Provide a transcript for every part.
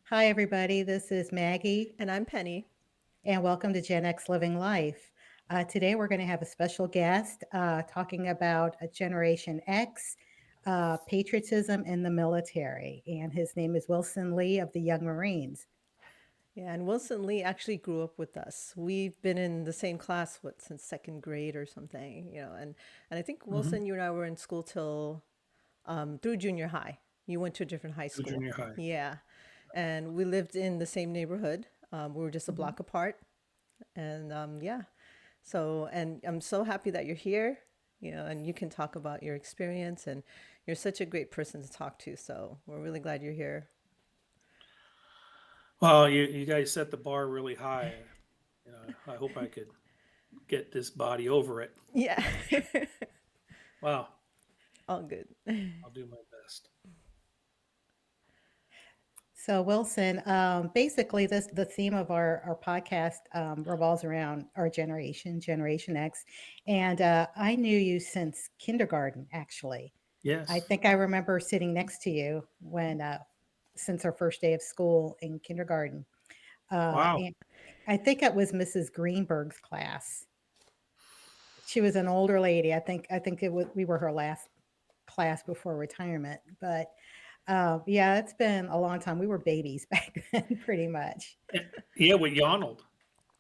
Hi, everybody. This is Maggie, And I'm Penny. and welcome to Gen X Living Life. Today, we're going to have a special guest talking about Generation X, patriotism in the military. And his name is Wilson Lee of the Young Marines. Yeah, and Wilson Lee actually grew up with us. We've been in the same class, since second grade or something, and I think Hmm. Wilson, you and I were in school till through junior high. You went to a different high Through school. junior high. Yeah, and we lived in the same neighborhood. We were just a Mhm. block apart, and yeah. So, and I'm so happy that you're here. And you can talk about your experience, and you're such a great person to talk to. So we're really glad you're here. Well, you guys set the bar really high. I hope I could get this body over it. Yeah, Wow, all good. I'll do my best. So, Wilson, basically, the theme of our podcast revolves around our generation, Generation X, and I knew you since kindergarten, actually. I Yes. think I remember sitting next to you when, since our first day of school in kindergarten. Wow. And I think it was Mrs. Greenberg's class. She was an older lady. I think we were her last class before retirement. But yeah, it's been a long time. We were babies back then, pretty much. Eh, Yeah, with Yonald.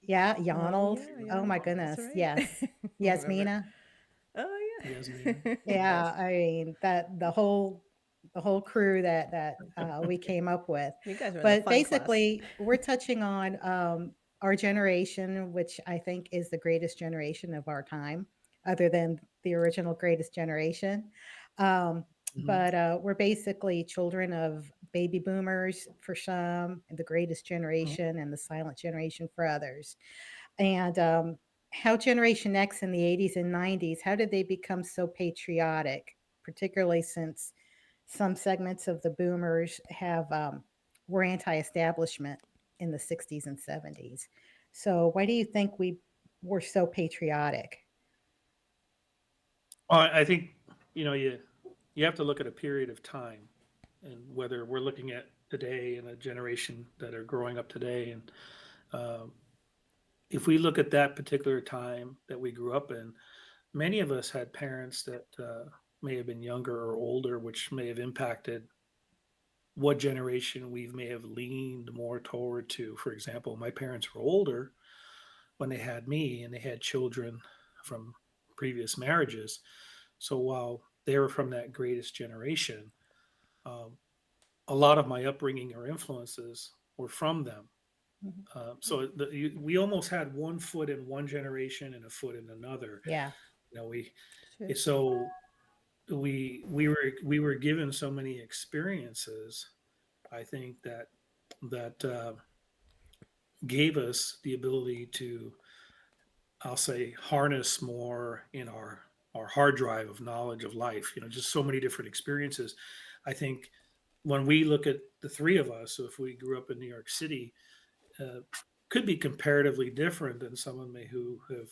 Yeah, Oh Yonald. yeah, Oh yeah, my that's goodness, right. yes. Remember? Yasmina. Oh Yasmin. yeah. Yes, Yeah, I mean that the whole crew that we came up with. you guys were in the But fun class. basically, we're touching on our generation, which I think is the greatest generation of our time, other than the original greatest generation. Um, Hmm. but we're basically children of baby boomers for some, and the greatest generation, and the silent generation for others. And how Generation X in the 80s and 90s, how did they become so patriotic, particularly since some segments of the boomers have were anti-establishment in the 60s and 70s. So why do you think we were so patriotic? I think you have to look at a period of time, and whether we're looking at today and a generation that are growing up today, and um, if we look at that particular time that we grew up in, many of us had parents that may have been younger or older, which may have impacted what generation we may have leaned more toward to. For example, my parents were older when they had me, and they had children from previous marriages. So while they were from that greatest generation, um, a lot of my upbringing or influences were from them. Mhm. We almost had one foot in one generation and a foot in another. Yeah. You know, we Sure. so we were given so many experiences. I think that gave us the ability to, I'll say, harness more in our hard drive of knowledge of life. Just so many different experiences. I think when we look at the three of us, so if we grew up in New York City, uh, could be comparatively different than someone who have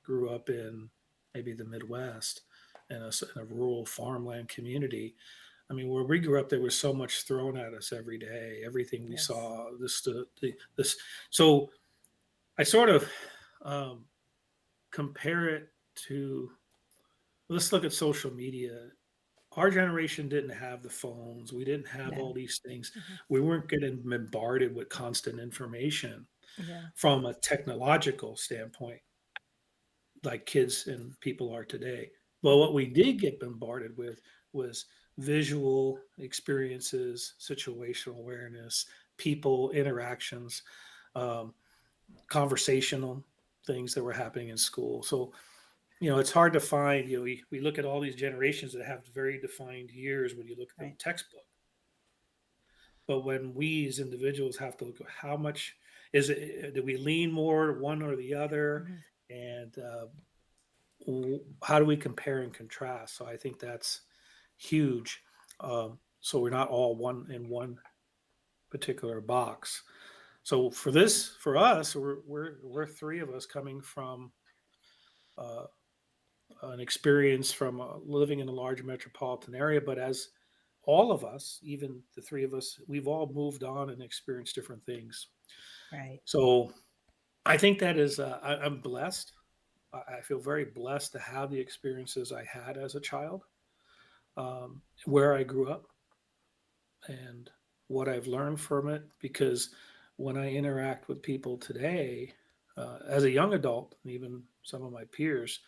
grew up in maybe the Midwest in a rural farmland community. I mean, where we grew up, there was so much thrown at us every day. Everything we Yes. saw, this. So I sort of um, compare it to. Let's look at social media. Our generation didn't have the phones. We didn't have all No. these things. Hmm. We weren't getting bombarded with constant information Yeah. from a technological standpoint like kids and people are today. But Hmm. what we did get bombarded with was visual experiences, situational awareness, people interactions, um, conversational things that were happening in school. So, it's hard to find. We look at all these generations that have very defined years when you look at the Right. textbook. But when we as individuals have to look at how much is it, do we lean more one or the other? Hmm. And how do we compare and contrast? So I think that's huge. So we're not all one in one particular box. So for us, we're three of us coming from uh, an experience from living in a large metropolitan area, but as all of us, even the three of us, we've all moved on and experienced different things. Right. So I think that is, I'm blessed. I feel very blessed to have the experiences I had as a child, where I grew up, and what I've learned from it. Because when I interact with people today, as a young adult, and even some of my peers,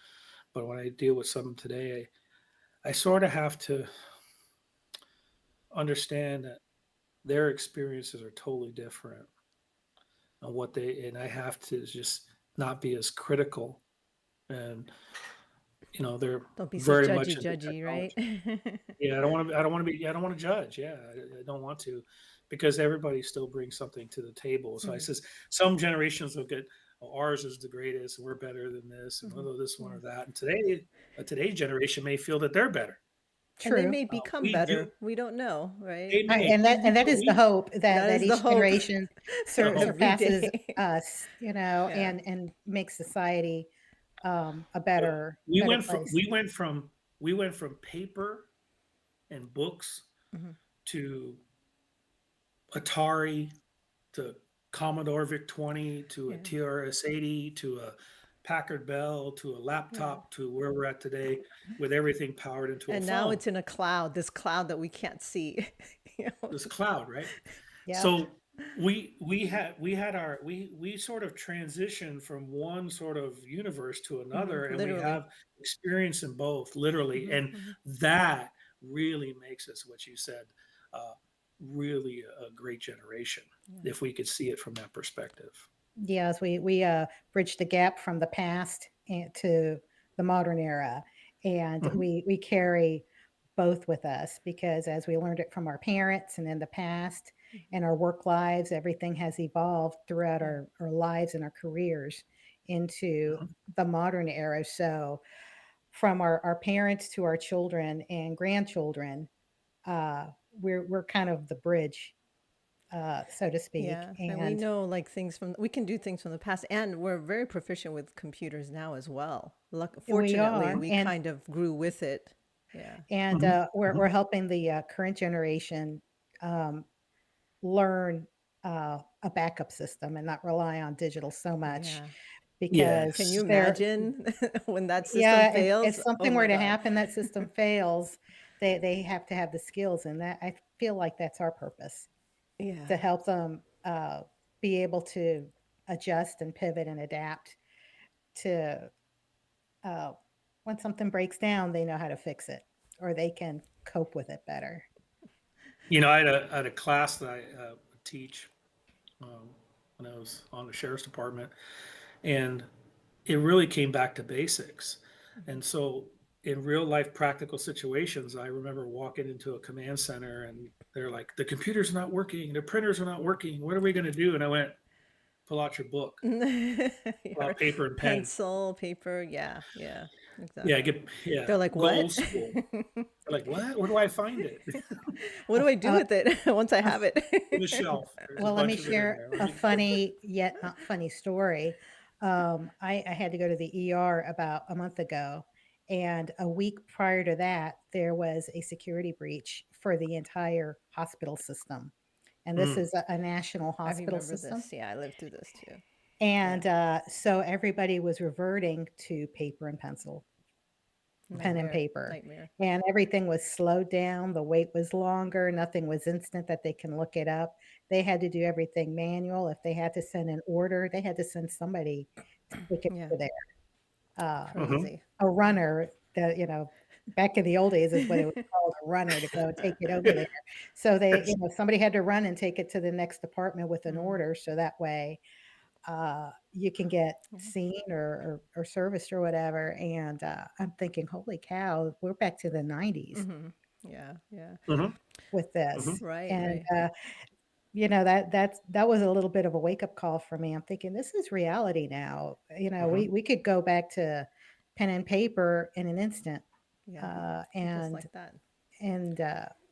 but when I deal with some today, I sort of have to understand that their experiences are totally different, and and I have to just not be as critical. And they're Don't be so very much judgy, into judgy, right? technology. Yeah, I don't want to judge. Yeah, I don't want to, because everybody still brings something to the table. So I Hmm. says some generations look at, oh, ours is the greatest, and we're better than this, and Hmm. whether this one Yeah. or that. And today's generation may feel that they're better. And they True. may become We do. better. We don't know, right? They may, And that but is the hope that That is the each hope generation hope. every surpasses day. us, Yeah. and makes society a But better place. we went from paper and books Hmm. to Atari to Commodore VIC-20 to a Yeah. TRS-80 to a Packard Bell to a Yeah. laptop to where we're at today, with everything powered into a And now phone. it's in a cloud, this cloud that we can't see. You know? This cloud, right? Yep. So we sort of transitioned from one sort of universe to Hmm. another, and we Literally. have experience in both, literally. Hmm. And Hmm. that really makes us, what you said, uh, really a great generation, Yeah. if we could see it from that perspective. Yes, we bridge the gap from the past to the modern era, and Mhm, we carry both with us because as we learned it from our parents and in the past Hmm. and our work lives, everything has evolved throughout Yeah. our lives and our careers into mhm. the modern era. So from our parents to our children and grandchildren, uh, we're kind of the bridge, so to speak, Yeah, and we and know like things from we can do things from the past, and we're very proficient with computers now as well. we Fortunately, are. we kind of grew with it. Yeah. And Mhm, we're mhm. helping the current generation um, learn a backup system and not rely on digital so much Yeah. Can you because Yes. they're imagine when that system yeah, if fails? Oh something were my to God. happen, that system fails, they have to have the skills, and that I feel like that's our purpose Yeah. to help them be able to adjust and pivot and adapt to uh, when something breaks down, they know how to fix it or they can cope with it better. I had a class that I would teach, um, when I was on the sheriff's department, and it really came back to basics. Mhm. And so, in real life practical situations, I remember walking into a command center, and they're like, "The computers are not working, the printers are not working. What are we going to do?" And I went, "Pull out your book, pull Your out paper and pen. pencil, paper. Yeah. Yeah. Yeah, Exactly. get yeah, They're like, go what? old school." They're like, "What? Where do I find it?" What A, do I do a, with it once I a have it? In the shelf. There's a Well, let me bunch of it in share there. a Right? funny yet not funny story. I had to go to the ER about a month ago, and a week prior to that, there was a security breach for the entire hospital system. And this Mm. is a national I hospital remember system. this. Yeah, I lived through this too. Yeah. And so everybody was reverting to paper and pencil, pen and Nightmare. paper. Nightmare. And everything was slowed down. The wait was longer. Nothing was instant that they can look it up. They had to do everything manual. If they had to send an order, they had to send somebody to take it Yeah. over there. Hmm. Crazy. A runner that, back in the old days is what it was called, a runner to go take it over there. So somebody had to run and take it to the next department with an Hmm. order. So that way you can get Yeah. seen or serviced or whatever. And I'm thinking, holy cow, we're back to the 90s Hmm. Yeah. Yeah. Hmm. with Hmm. this. Right. And Right. that was a little bit of a wake up call for me. I'm thinking this is reality now. Hmm. We could go back to pen and paper in an instant, Yeah. uh, Just and like that. and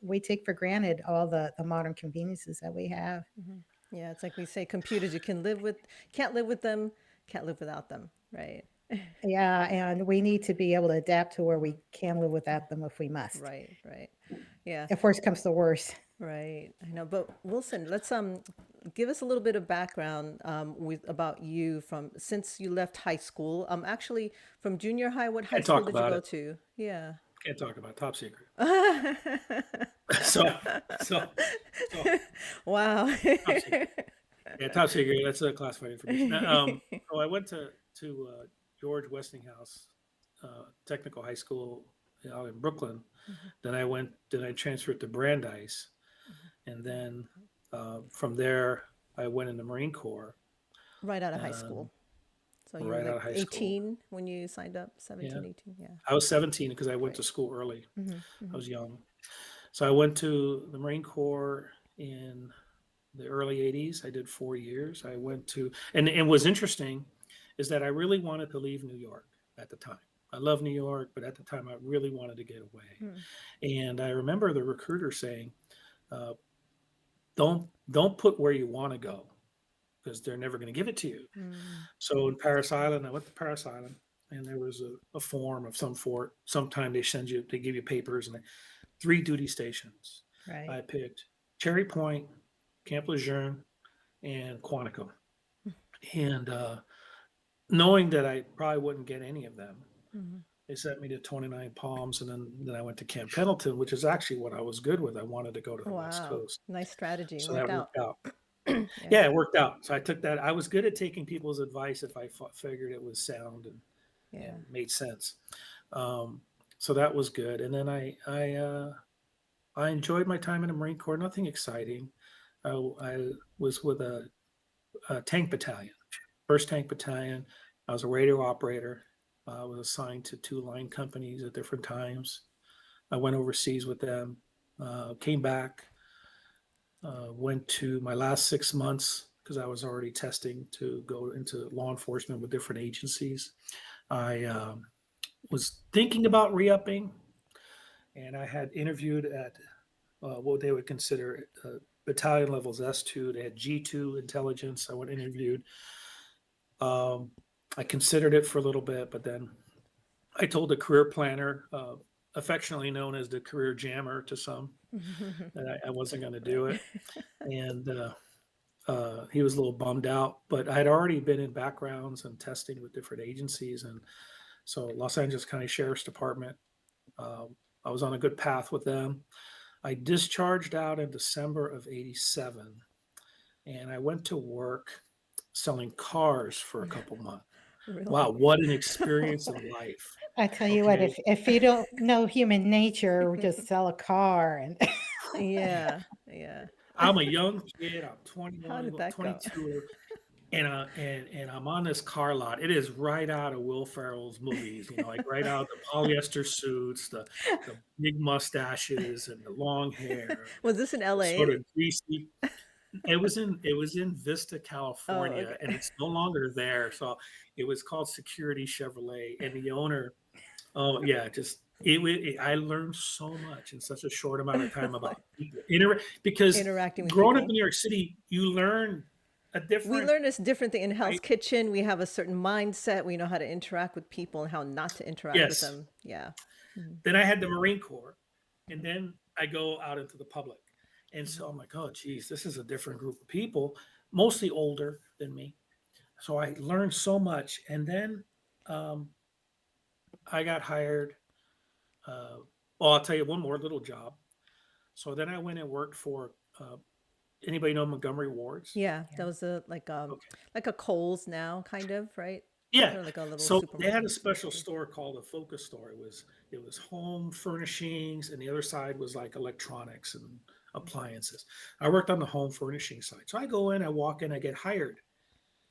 we take for granted all the modern conveniences that we have. Hmm. Yeah. It's like we say computers, you can live with, can't live with them, can't live without them. Right. Yeah, and we need to be able to adapt to where we can live without them if we must. Right, right. Yeah, If worse comes to worse. right. I know. But Wilson, let's give us a little bit of background with about you from since you left high school. Actually from junior high, what high Can't school talk did you about go it. to? Yeah. Can't talk about it. Top secret. So, so, so Wow. top secret. Yeah, top secret. That's classified information. So I went to George Westinghouse Technical High School out in Brooklyn. Then I transferred to Brandeis, and then from there I went in the Marine Corps Right out of high um, school. So you were right out like of high school. 18 when you signed up, Yeah, 17, 18. Yeah. I was 17 because I went to Great. school early. I Hmm. was young, so I went to the Marine Corps in the early 80s. I did 4 years. I went to, and what's interesting is that I really wanted to leave New York at the time. I love New York, but at the time I really wanted to get away. And I remember the recruiter saying, uh, don't put where you want to go because they're never going to give it to you. Mm. So in Paris Island, I went to Paris Island, and there was a form of some sort. Sometime they give you papers, and three duty stations. Right. I picked Cherry Point, Camp Lejeune, and Quantico. And knowing that I probably wouldn't get any of them, Hmm. they sent me to 29 Palms, and then I went to Camp Pendleton, which is actually what I was good with. I wanted to go to the West Wow. Coast, Nice strategy. so Worked that out. worked out. Yeah. Yeah, it worked out. So I took that. I was good at taking people's advice if I figured it was sound and Yeah. made sense. Um, so that was good. And then I enjoyed my time in the Marine Corps. Nothing exciting. I was with a tank battalion, first tank battalion. I was a radio operator. I was assigned to two line companies at different times. I went overseas with them, came back, went to my last 6 months because I was already testing to go into law enforcement with different agencies. I was thinking about re-upping, and I had interviewed at what they would consider battalion levels S2. They had G2 intelligence. I went interviewed. Um, I considered it for a little bit, but then I told the career planner, affectionately known as the career jammer to some, that I wasn't going to do Right. it. And he was a little bummed out, but I'd already been in backgrounds and testing with different agencies. And so Los Angeles County Sheriff's Department, I was on a good path with them. I discharged out in December of 87, and I went to work selling cars for a couple months. Wow, Really? what an experience in life. I tell you what, Okay. if you don't know human nature, just sell a car and Yeah. Yeah. I'm a young kid. I'm How 21, did that go? 22, and I'm on this car lot. It is right out of Will Ferrell's movies, like right out the polyester suits, the big mustaches, and the long hair, Was this in the sort LA? of greasy. It was in Vista, Oh, California, and okay. it's no longer there. So it was called Security Chevrolet, and the owner, oh yeah, I learned so much in such a short amount of time about people. Because Interacting with growing up in people. New York City, you learn a We different. learn it's different thing in Hell's I Kitchen. We have a certain mindset. We know how to interact with people and how not to interact with Yes. them. Yeah. Mhm. Then I had the Marine Corps, and then I go out into the public, and so I'm like, oh geez, this is a different group of people, mostly older than me. So I learned so much, and then um, I got hired. Uh, well, I'll tell you one more little job. So then I went and worked for. Anybody know Montgomery Wards? Yeah, yeah. that was a Okay. like a Kohl's now, kind of, right? Yeah. Or like a little So they had a supermarket, special grocery. store called a Focus Store. It was home furnishings, and the other side was like electronics and appliances. I worked on the home furnishing side. So I go in, I walk in, I get hired,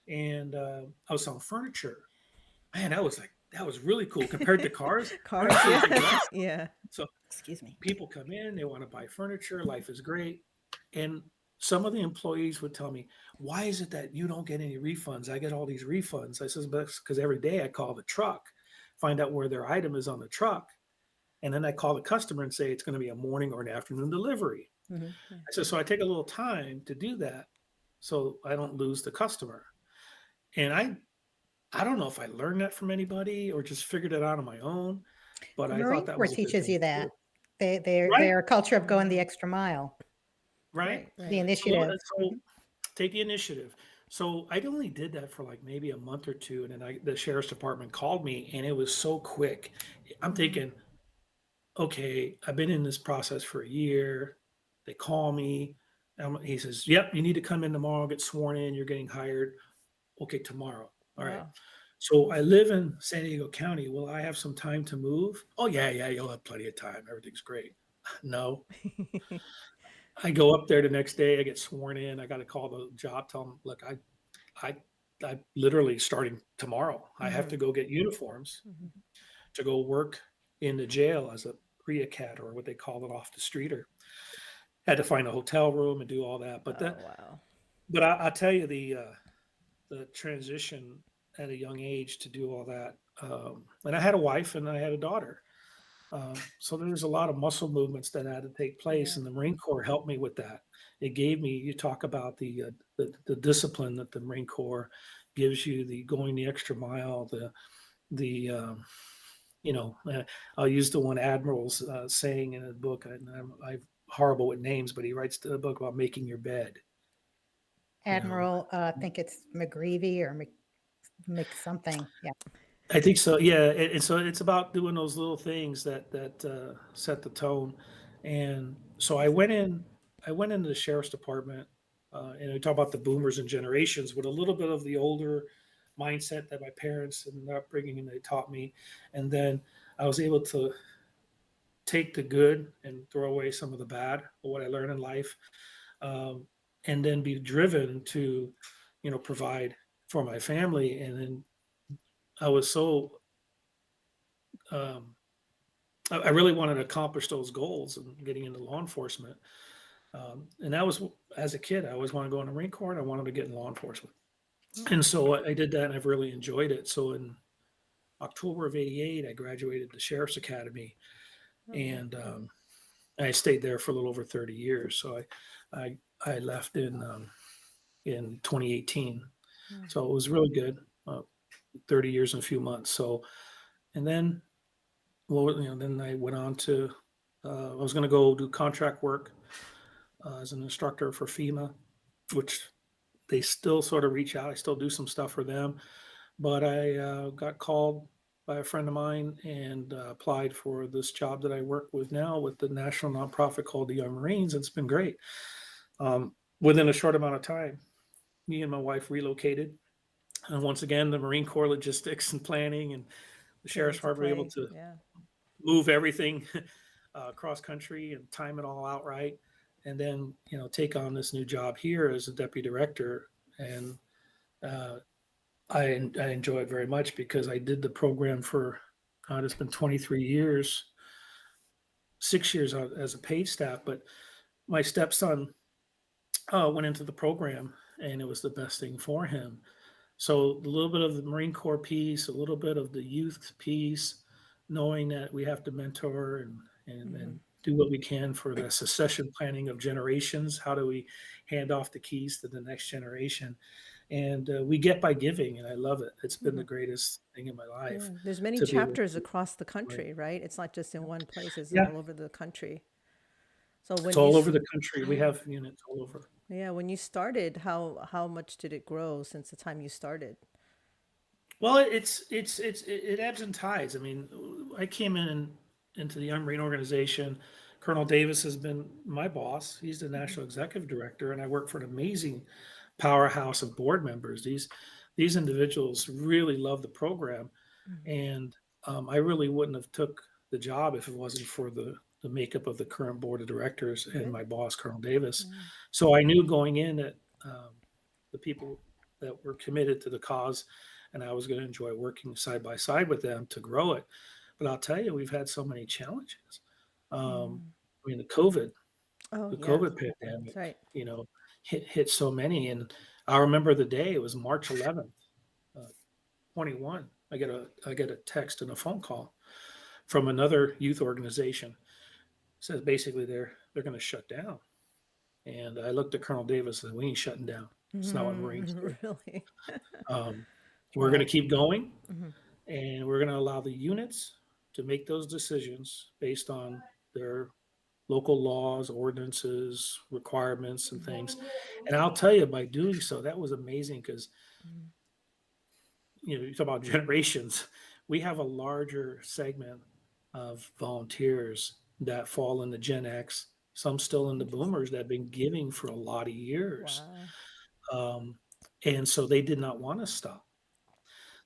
and I was selling furniture. Man, that was really cool compared to cars. Cars, Furniture was a yeah. guess. Yeah. So Excuse me. people come in, they want to buy furniture, life is great. And some of the employees would tell me, why is it that you don't get any refunds? I get all these refunds. I says, because every day I call the truck, find out where their item is on the truck. And then I call the customer and say it's going to be a morning or an afternoon delivery. Hmm. Yeah. I said, so I take a little time to do that so I don't lose the customer. And I don't know if I learned that from anybody or just figured it out on my own, but The I thought Marine that Corps was a good teaches thing you to do. that. They're Right, a culture of going the Mm-hmm. extra mile, right. Right, the right. initiative. So take the initiative. So I only did that for like maybe a month or two, and then the sheriff's department called me, and it was so quick. I'm Mm-hmm. thinking, okay, I've been in this process for a year. They call me. He says, "Yep, you need to come in tomorrow, get sworn in. You're getting hired." Okay, tomorrow. All right. Wow. So I live in San Diego County. Will I have some time to move? Oh yeah, yeah, you'll have plenty of time. Everything's great. No, I go up there the next day. I get sworn in. I got to call the job. Tell them, look, I, I literally starting tomorrow. I have Mm-hmm. to go get uniforms Mm-hmm. to go work in the jail as a PREA cat or what they call it off the streeter. Had to find a hotel room and do all that. Oh, wow. But I tell you the transition at a young age to do all that. And I had a wife and I had a daughter. So there was a lot of muscle movements that had to take place, Yeah. and the Marine Corps helped me with that. It gave me. You talk about the discipline that the Marine Corps gives you, the going the extra mile, the I'll use the one Admiral's saying in a book. I'm horrible with names, but he writes the book about making your bed. You know, Admiral, I think it's McGreevy or Mc something. Yeah. I think so. Yeah, and so it's about doing those little things that set the tone. And so I That's went in. I went into the sheriff's department, and we talk about the boomers and generations with a little bit of the older mindset that my parents and their upbringing and they taught me, and then I was able to take the good and throw away some of the bad of what I learned in life, um, and then be driven to, provide for my family. And then I was so um, I really wanted to accomplish those goals and getting into law enforcement. And that was as a kid, I always wanted to go in the Marine Corps and I wanted to get in law enforcement. And so I did that and I've really enjoyed it. So in October of '88, I graduated the Sheriff's Academy oh, and I stayed there for a little over 30 years. So I, I left in 2018. wow. So it was really good. 30 years and a few months. So, and then, well, then I went on to, I was going to go do contract work as an instructor for FEMA, which they still sort of reach out. I still do some stuff for them, but I got called by a friend of mine and applied for this job that I work with now with the national nonprofit called the Young Marines. It's been great. Within a short amount of time, me and my wife relocated. And once again, the Marine Corps logistics and planning and the Came Sheriff's into Department were able play. to Yeah. move everything cross country and time it all out right, and then take on this new job here as a deputy director. And uh, I enjoy it very much because I did the program for it's been 23 years, 6 years as a paid staff, but my stepson went into the program and it was the best thing for him. So a little bit of the Marine Corps piece, a little bit of the youth piece, knowing that we have to mentor and, Mm-hmm. and do what we can for the succession planning of generations. How do we hand off the keys to the next generation? And we get by giving, and I love it. It's been Mm-hmm. the greatest thing in my life Yeah. There's many to be able chapters to. across the Right. country, right? It's not just in one place, it's Yeah, all over the country. So it's when all over the country. We yeah. have units all over. Yeah, when you started, how much did it grow since the time you started? Well, it ebbs and tides. I mean, I came into the Young Marine organization. Colonel Davis has been my boss. He's the Mm-hmm. national executive director, and I work for an amazing powerhouse of board members. These individuals really love the program, Mm-hmm. and I really wouldn't have took the job if it wasn't for the makeup of the current board of directors and Good. my boss, Colonel Davis. Yeah. So I knew going in that the people that were committed to the cause, and I was going to enjoy working side by side with them to grow it. But I'll tell you, we've had so many challenges. Mm. I mean, Oh, the yeah, COVID that's pandemic, right. hit so many, and I remember the day. It was March 11th, 21. I get a text and a phone call from another youth organization. It says basically they're going to shut down. And I looked at Colonel Davis and said, "We ain't shutting down. It's not what Marines Mm, do." really? Um, We're going to Right. keep going, Mm-hmm. and we're going to allow the units to make those decisions based on their local laws, ordinances, requirements, and things. And I'll tell you, by doing so, that was amazing because you talk about generations. We have a larger segment of volunteers that fall in the Gen X, some still in the Interesting. boomers that have been giving for a lot of years. Wow. Um, and so they did not want to stop.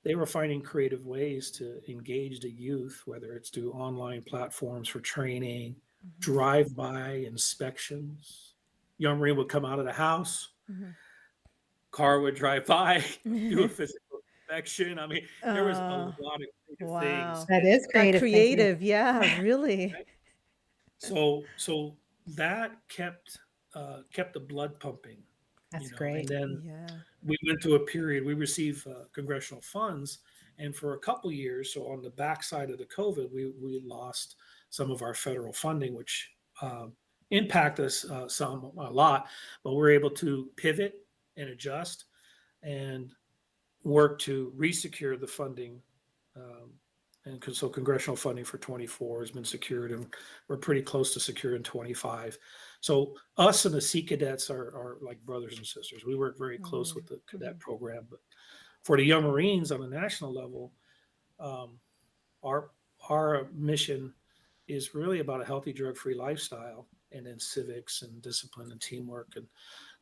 They were finding creative ways to engage the youth, whether it's through online platforms for training, Mm-hmm. drive-by inspections. Young Marine would come out of the house, car would drive by, do a Mm-hmm. physical inspection. I mean, there was a uh, lot of creative things, wow. That and is That creative thinking. creative. Yeah, really. right? So that kept the blood pumping, That's and great. then Yeah. we went through a period. We received congressional funds, and for a couple years, so on the backside of the COVID, we lost some of our federal funding, which impacted us a lot. But we're able to pivot and adjust and work to resecure the funding. Um, and so congressional funding for 24 has been secured, and we're pretty close to secure in 25. So us and the Sea Cadets are like brothers and sisters. We work very close with the Mm-hmm. cadet program. But for the young Marines on the national level, um, our our mission is really about a healthy drug-free lifestyle, and then civics and discipline and teamwork and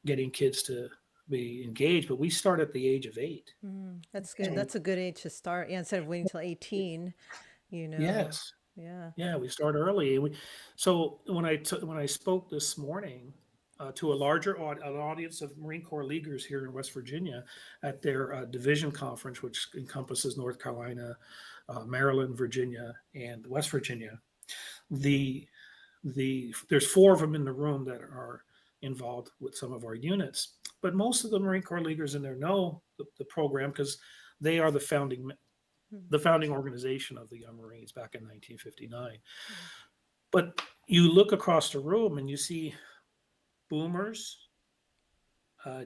getting kids to be engaged. But we start at the age of 8. That's good. Okay. So That's a good age to start. Yeah, instead of waiting till 18, you know. yes, Yeah. yeah, we start early. So when I spoke this morning to a larger an audience of Marine Corps leaguers here in West Virginia at their division conference, which encompasses North Carolina, Maryland, Virginia, and West Virginia, the there's 4 of them in the room that are involved with some of our units, but most of the Marine Corps leaguers in there know the program because they are the founding organization of the Young Marines back in 1959. But you look across the room and you see boomers,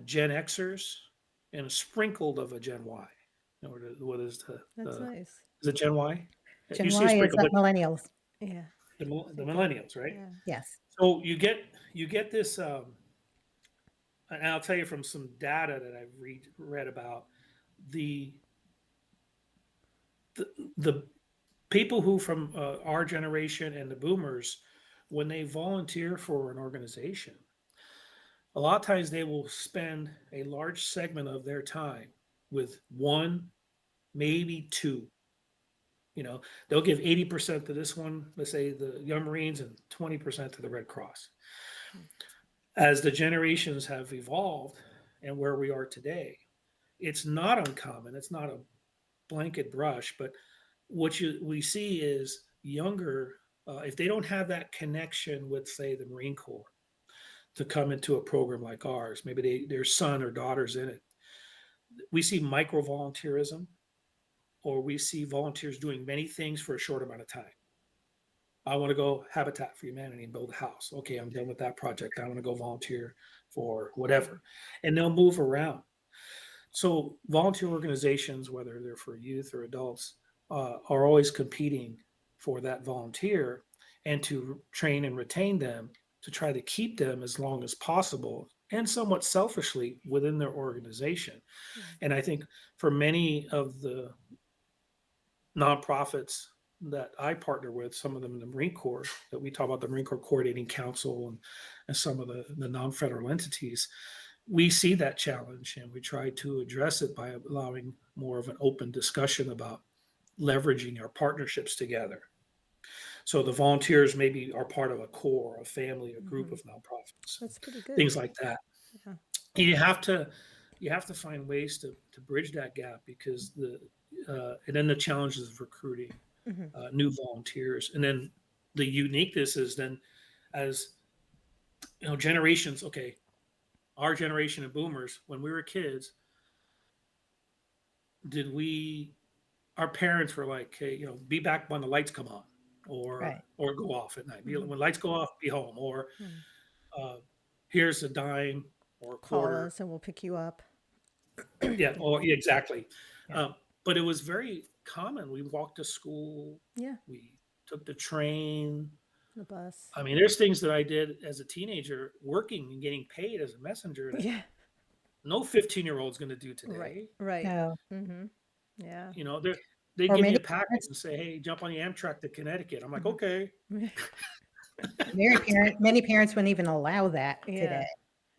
Gen Xers, and a sprinkled of a Gen Y. What is That's the nice. is it Gen Y? You Gen see a Y is sprinkle, but millennials. Yeah. the Thank you. millennials, right? Yeah. Yes. So you get this, and I'll tell you from some data that I've read about the the, the people who from our generation and the boomers, when they volunteer for an organization, a lot of times they will spend a large segment of their time with one, maybe two. They'll give 80% to this one, let's say the Young Marines, and 20% to the Red Cross. As the generations have evolved and where we are today, it's not uncommon. It's not a blanket brush, but we see is younger, if they don't have that connection with, say, the Marine Corps to come into a program like ours, maybe their son or daughter's in it. We see micro volunteerism, or we see volunteers doing many things for a short amount of time. I want to go Habitat for Humanity and build a house. Okay, I'm done with that project. I want to go volunteer for whatever. And they'll move around. So volunteer organizations, whether they're for youth or adults, are always competing for that volunteer and to train and retain them to try to keep them as long as possible and somewhat selfishly within their organization. And I think for many of the nonprofits that I partner with, some of them in the Marine Corps, that we talk about the Marine Corps Coordinating Council and some of the non-federal entities, we see that challenge and we try to address it by allowing more of an open discussion about leveraging our partnerships together. So the volunteers maybe are part of a corps, a family, a group of nonprofits, That's pretty good. things like that. Yeah. You have to find ways to bridge that gap because and then the challenges of recruiting new volunteers, and then the uniqueness is then as generations. Okay, our generation of boomers, when we were kids, did we our parents were like, hey, be back when the lights come on, Right. or go off at night. When lights go off, be home, or Mm. uh, here's a dime or a Call quarter. us and we'll pick you up. Yeah, Yeah. or yeah, exactly. Yeah. But it was very common. We walked to school, Yeah. we took the train. The bus. I mean, there's things that I did as a teenager working and getting paid as a messenger that Yeah. no 15-year-old's going to do Right. today. Right. No. Mm-hmm. Yeah. You know, they Or give me many a package parents, and say, "Hey, jump on the Amtrak to Connecticut." I'm like, Mm-hmm. "Okay." many parents wouldn't even allow that today. Yeah.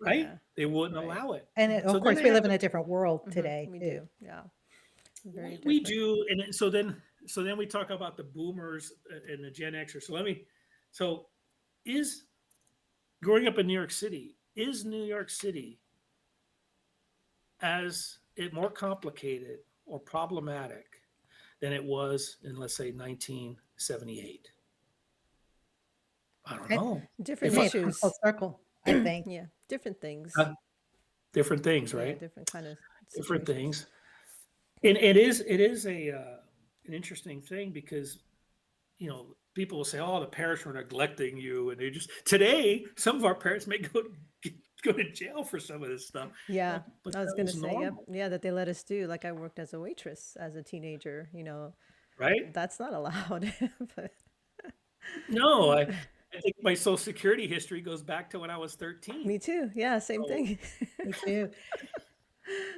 Right? Yeah. They wouldn't Right. allow it. And Mm-hmm. So of then course, I we had live in to a different world Mm-hmm. today We too. do. Yeah. Very we different. do, and so then we talk about the boomers and the Gen Xers. So is growing up in New York City, is New York City as it more complicated or problematic than it was in, let's say, 1978? I don't I, know. Different If to me, I, it's come full issues. circle, I think. Yeah. Different things. uh, different things, Yeah. right? Different kind of Different situations. things. And it is a an interesting thing because people will say, "Oh, the parents were neglecting you," and they just today some of our parents may go to jail for some of this stuff. Yeah. Like, but I was that gonna was say, yep. normal, Yeah, that they let us do. Like I worked as a waitress as a teenager. right? That's not allowed. But No, I think my social security history goes back to when I was 13. me too. Yeah, same So thing. Me too.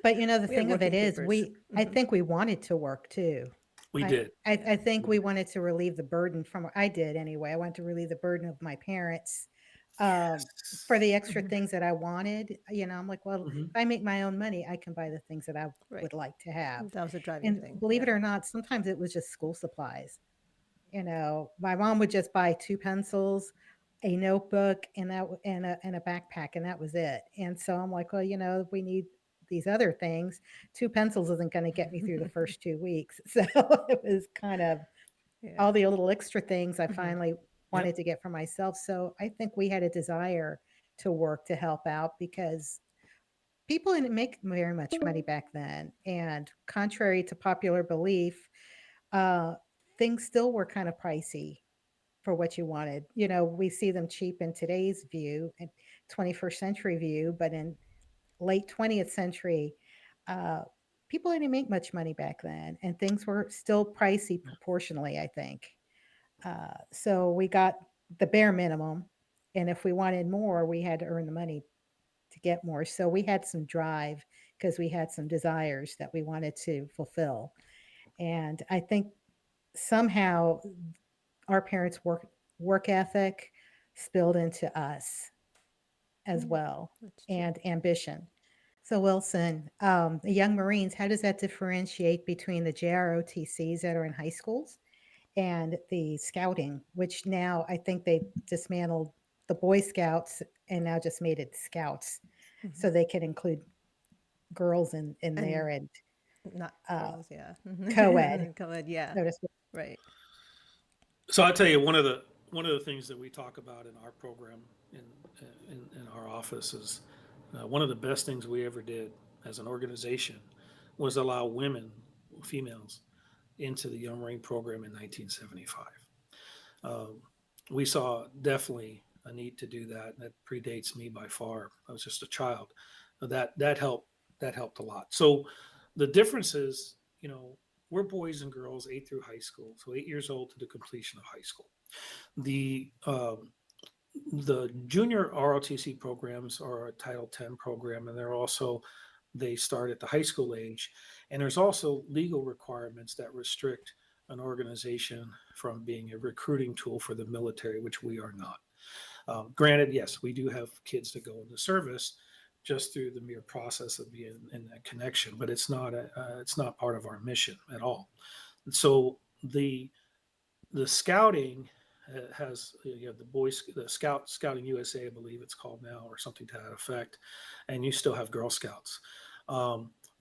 But the We had thing of it working is, papers. I think we wanted to work too. we I, did. Yeah. I think We we did. wanted to relieve the burden I did anyway. I wanted to relieve the burden of my parents um, Yes. for the extra Hmm. things that I wanted. I'm like, well, if Hmm. I make my own money, I can buy the things that I Right. would like to have. That was a driving And thing. believe Yeah. it or not, sometimes it was just school supplies. My mom would just buy two pencils, a notebook, and a backpack, and that was it. And so I'm like, well, we need these other things. Two pencils isn't going to get me through the first 2 weeks. So it was kind of Yeah. all the little extra things I Hmm. finally Yep. wanted to get for myself. So I think we had a desire to work to help out because people didn't make very much money back then. And contrary to popular belief, uh, things still were kind of pricey for what you wanted. We see them cheap in today's view, and 21st century view, but in late 20th century, uh, people didn't make much money back then, and things were still pricey proportionally, I think. So we got the bare minimum, and if we wanted more, we had to earn the money to get more. So we had some drive because we had some desires that we wanted to fulfill. And I think somehow our parents' work ethic spilled into us as Yeah. well, That's true. and ambition. So Wilson, the young Marines, how does that differentiate between the JROTCs that are in high schools and the scouting, which now I think they dismantled the Boy Scouts and now just made it Scouts, Hmm. so they can include girls in And there and not uh, girls. Yeah. co-ed, Co-ed. Yeah. so to speak. Right. So I'll tell you one of the things that we talk about in our program in in our office is one of the best things we ever did as an organization was allow females, into the Young Marine program in 1975. Um, we saw definitely a need to do that. That predates me by far. I was just a child. That helped. That helped a lot. So the difference is, we're boys and girls 8 through high school, so 8 years old to the completion of high school. The junior ROTC programs are a Title 10 program, and they start at the high school age. And there's also legal requirements that restrict an organization from being a recruiting tool for the military, which we are not. Granted, yes, we do have kids that go into service just through the mere process of being in that connection, but it's not part of our mission at all. So the scouting has the Scouting USA, I believe it's called now, or something to that effect, and you still have Girl Scouts.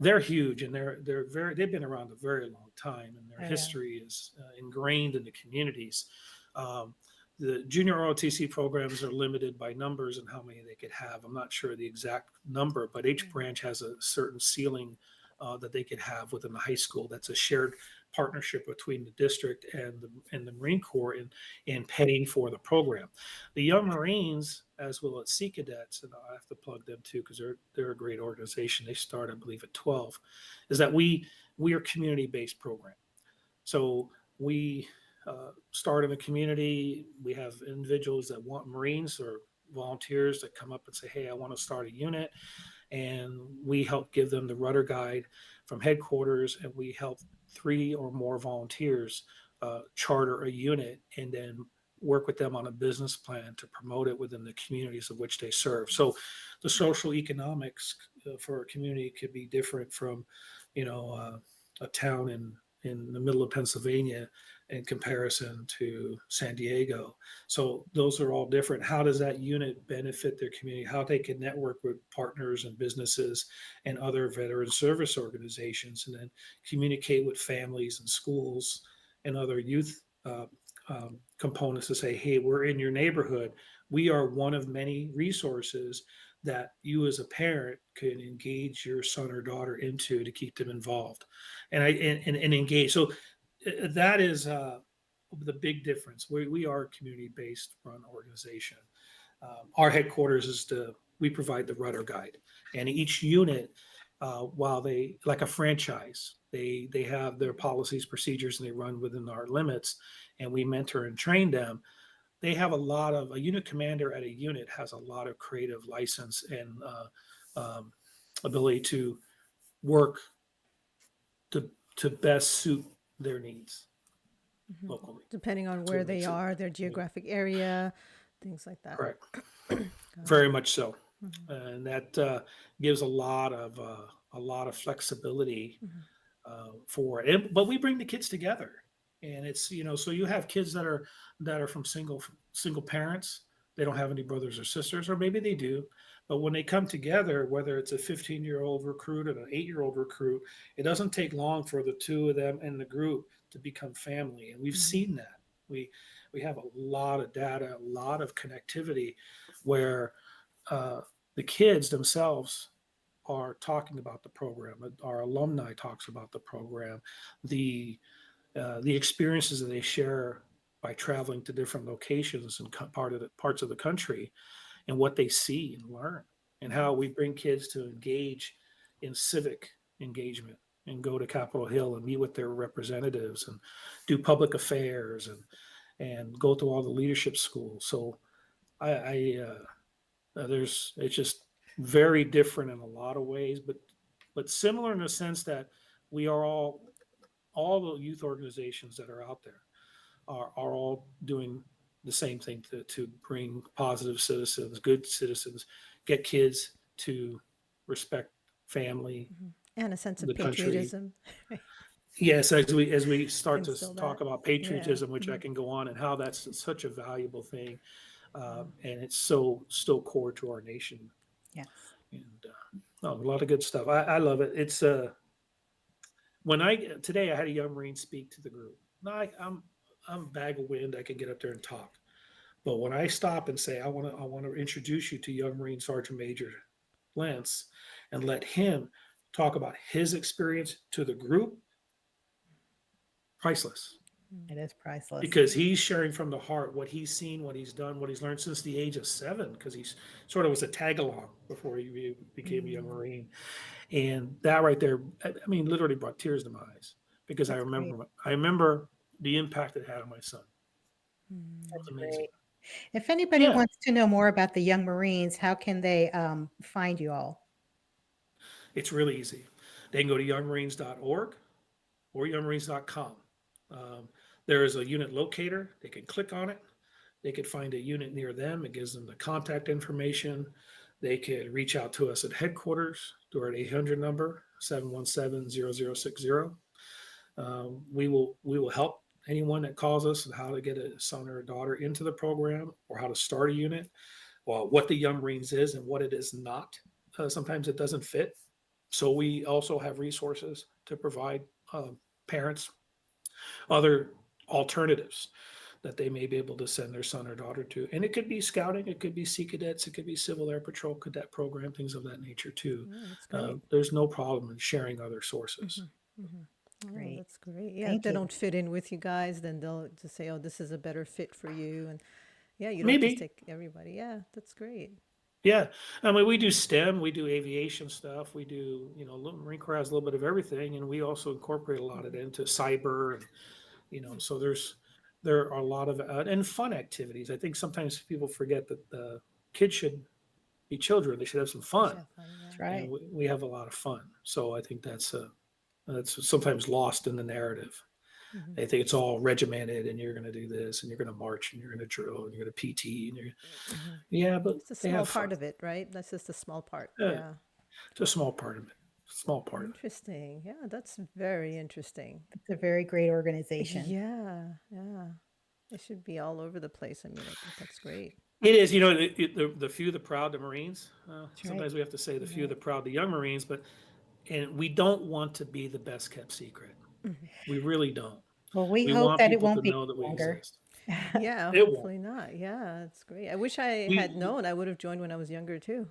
They're huge, and they've been around a very long time, and their Oh yeah. history is ingrained in the communities. Um, the junior ROTC programs are limited by numbers and how many they could have. I'm not sure the exact number, but each branch has a certain ceiling that they could have within the high school. That's a shared partnership between the district and the Marine Corps in paying for the program. The Young Marines, as well as Sea Cadets, and I have to plug them too because they're a great organization. They start, I believe, at 12. Is that we are community based program. So we start in the community. We have individuals that want Marines or volunteers that come up and say, "Hey, I want to start a unit," and we help give them the rudder guide from headquarters, and we help three or more volunteers charter a unit and then work with them on a business plan to promote it within the communities of which they serve. So the social economics for a community could be different from, a town in the middle of Pennsylvania in comparison to San Diego. So those are all different. How does that unit benefit their community? How they can network with partners and businesses and other veteran service organizations, and then communicate with families and schools and other youth components to say, hey, we're in your neighborhood. We are one of many resources that you as a parent can engage your son or daughter into to keep them involved and engage. So that is the big difference. We are a community-based run organization. Our headquarters we provide the rudder guide, and each unit, while they like a franchise, they have their policies, procedures, and they run within our limits, and we mentor and train them. They have a unit commander at a unit has a lot of creative license and ability to work to best suit their needs Hmm. locally. Depending on So where it they makes it, are, their yeah, geographic area, things like that. correct. Got it. Very much so, Hmm. and that gives a lot of flexibility Hmm. for it. But we bring the kids together, and it's so you have kids that are from single parents. They don't have any brothers or sisters, or maybe they do. But when they come together, whether it's a 15-year-old recruit and an 8-year-old recruit, it doesn't take long for the two of them in the group to become family, and we've Hmm. seen that. We we have a lot of data, a lot of connectivity, where uh, the kids themselves are talking about the program. Our alumni talks about the program, the the experiences that they share by traveling to different locations and parts of the country, and what they see and learn, and how we bring kids to engage in civic engagement and go to Capitol Hill and meet with their representatives and do public affairs and go to all the leadership schools. So there's it's just very different in a lot of ways, but similar in the sense that we are all the youth organizations that are out there are all doing the same thing to bring positive citizens, good citizens, get kids to respect family, Hmm. And a sense of the country. patriotism. Right. Yes, as we start to Instill that. talk about Yeah. patriotism, which I Hmm. can go on, and how that's such a valuable thing, and it's so still core to our nation, Yes. and a lot of good stuff. I love it. It's when I today I had a young Marine speak to the group. Now I'm a bag of wind. I can get up there and talk, but when I stop and say I want to introduce you to young Marine Sergeant Major Lance, and let him talk about his experience to the group, priceless. It is priceless. Because he's sharing from the heart what he's seen, what he's done, what he's learned since the age of 7. Because he's sort of was a tag along before he became a young Mm. Marine, and that right there, I mean, literally brought tears to my eyes because That's great. I remember the impact it had on my son. It was Mm. amazing. Great. If anybody Yeah, wants to know more about the Young Marines, how can they find you all? it's really easy. They can go to youngmarines.org or youngmarines.com. Um, there is a unit locator. They can click on it. They could find a unit near them. It gives them the contact information. They could reach out to us at headquarters through our 800 number, 717-0060. We will help anyone that calls us on how to get a son or a daughter into the program or how to start a unit, well, what the Young Marines is and what it is not. Sometimes it doesn't fit. So we also have resources to provide parents other alternatives that they may be able to send their son or daughter to. And it could be scouting, it could be Sea Cadets, it could be Civil Air Patrol cadet program, things of that nature too. Oh, that's great. There's no problem in sharing other sources. Hmm. Hmm. Oh, Great. that's great. Yeah, if Thank they you. don't fit in with you guys, then they'll just say, "Oh, this is a better fit for you." And yeah, you don't just Maybe. take everybody. Yeah, that's great. Yeah. I mean, we do STEM, we do aviation stuff, we do, Marine Corps has a little bit of everything, and we also incorporate a lot of it into cyber, and so there are a lot of and fun activities. I think sometimes people forget that the kids should be children; they should have some They fun, should have fun. Yeah. That's and right. we have a lot of fun. So I think that's sometimes lost in the narrative. Hmm. They think it's all regimented, and you're going to do this, and you're going to march, and you're going to drill, and you're going to PT, and Hmm. yeah, but It's a they small have fun. part of it, right? That's just a small part. Yeah, Yeah. it's a small part of it. Small part of it. Interesting. Yeah, that's very interesting. It's a very great organization. Yeah, yeah. It should be all over the place. I mean, I think that's great. It is, the few, the proud, the Marines. That's right. Sometimes we have to say the few, Right. the proud, the young Marines, but and we don't want to be the best kept secret. Mhm. We really don't. Well, we We hope want that it people won't to be know that we longer. exist. Yeah, It won't. hopefully not. Yeah, it's great. I wish I had We known. I would have joined when I was younger too.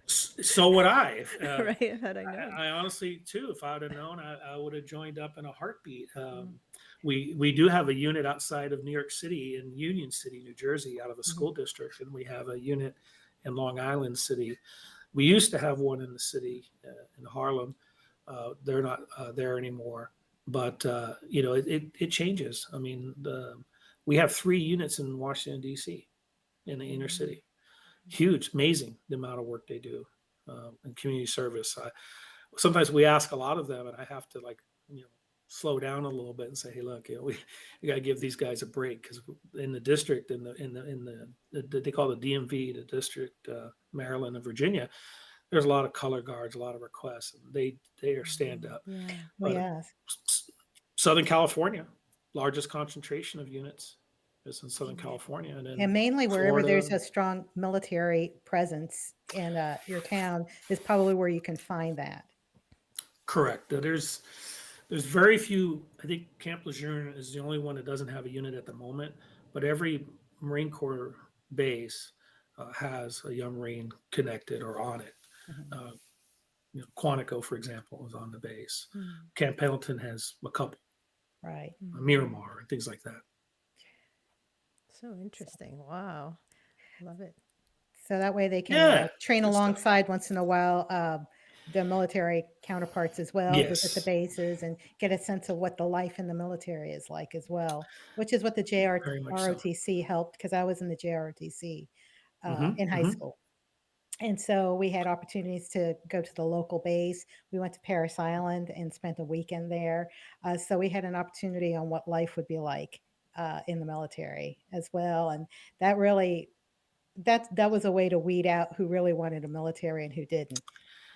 so would I. Right? Had I known. I honestly too, if I'd have known, I would have joined up in a heartbeat. Mm. We do have a unit outside of New York City in Union City, New Jersey, out of the Mhm. school district, and we have a unit in Long Island City. We used to have one in the city in Harlem. They're not there anymore, but it changes. I mean, we have 3 units in Washington D.C. in the inner Mm. city. Huge, amazing the amount of work they do in community service. Sometimes we ask a lot of them, and I have to slow down a little bit and say, hey, look, we got to give these guys a break, because in the district, in the they call the DMV, the district, Maryland and Virginia, there's a lot of color guards, a lot of requests, and they are stand Mm. up. Yeah. Oh, But yes. Southern California, largest concentration of units is in Southern California, and And then mainly wherever there's Florida. a strong military presence in your town is probably where you can find that. Correct. There's very few. I think Camp Lejeune is the only one that doesn't have a unit at the moment, but every Marine Corps base has a young Marine connected or on it. Mhm. Uh, Quantico, for example, is on the base. Mm. Camp Pendleton has a couple, Right. Mm. Miramar, and things like that. So interesting. Wow. Love it. So that way they can Yeah, train good stuff. alongside once in a while the military counterparts as well, visit the Yes, bases and get a sense of what the life in the military is like as well, which is what the very much so. JROTC helped, because I was in the JROTC Hmm. in high Hmm. school. And so we had opportunities to go to the local base. We went to Paris Island and spent a weekend there. So we had an opportunity on what life would be like in the military as well. And that really, that was a way to weed out who really wanted a military and who didn't,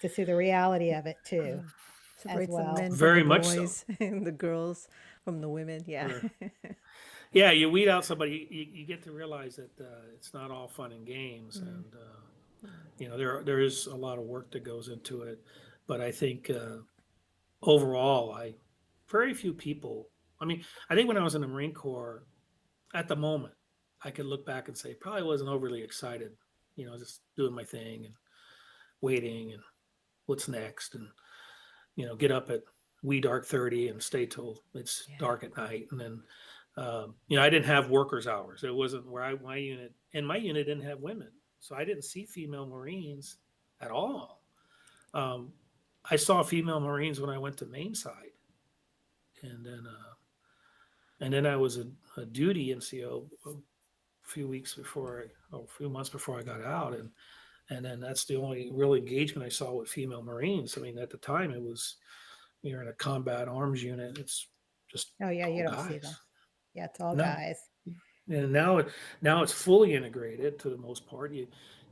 to see the reality of it too, Mm. as Separates the well. men from the Very much so. boys and the girls from the women. Yeah. Sure. Yeah, you weed out somebody, you get to realize that it's not all fun and games, Mm. and there is a lot of work that goes into it. But I think overall, I very few people. I mean, I think when I was in the Marine Corps, at the moment, I could look back and say probably wasn't overly excited. Just doing my thing and waiting and what's next, and get up at wee dark 30 and stay till it's Yeah. dark at night, and then I didn't have workers hours. It wasn't where my unit didn't have women, so I didn't see female Marines at all. um, I saw female Marines when I went to Mainside, and then I was a duty NCO a few months before I got out, and then that's the only real engagement I saw with female Marines. I mean, at the time, it was you're in a combat arms unit. It's just Oh yeah, you all don't see guys. them. Yeah, it's all No, guys. and now it's fully integrated to the most part. You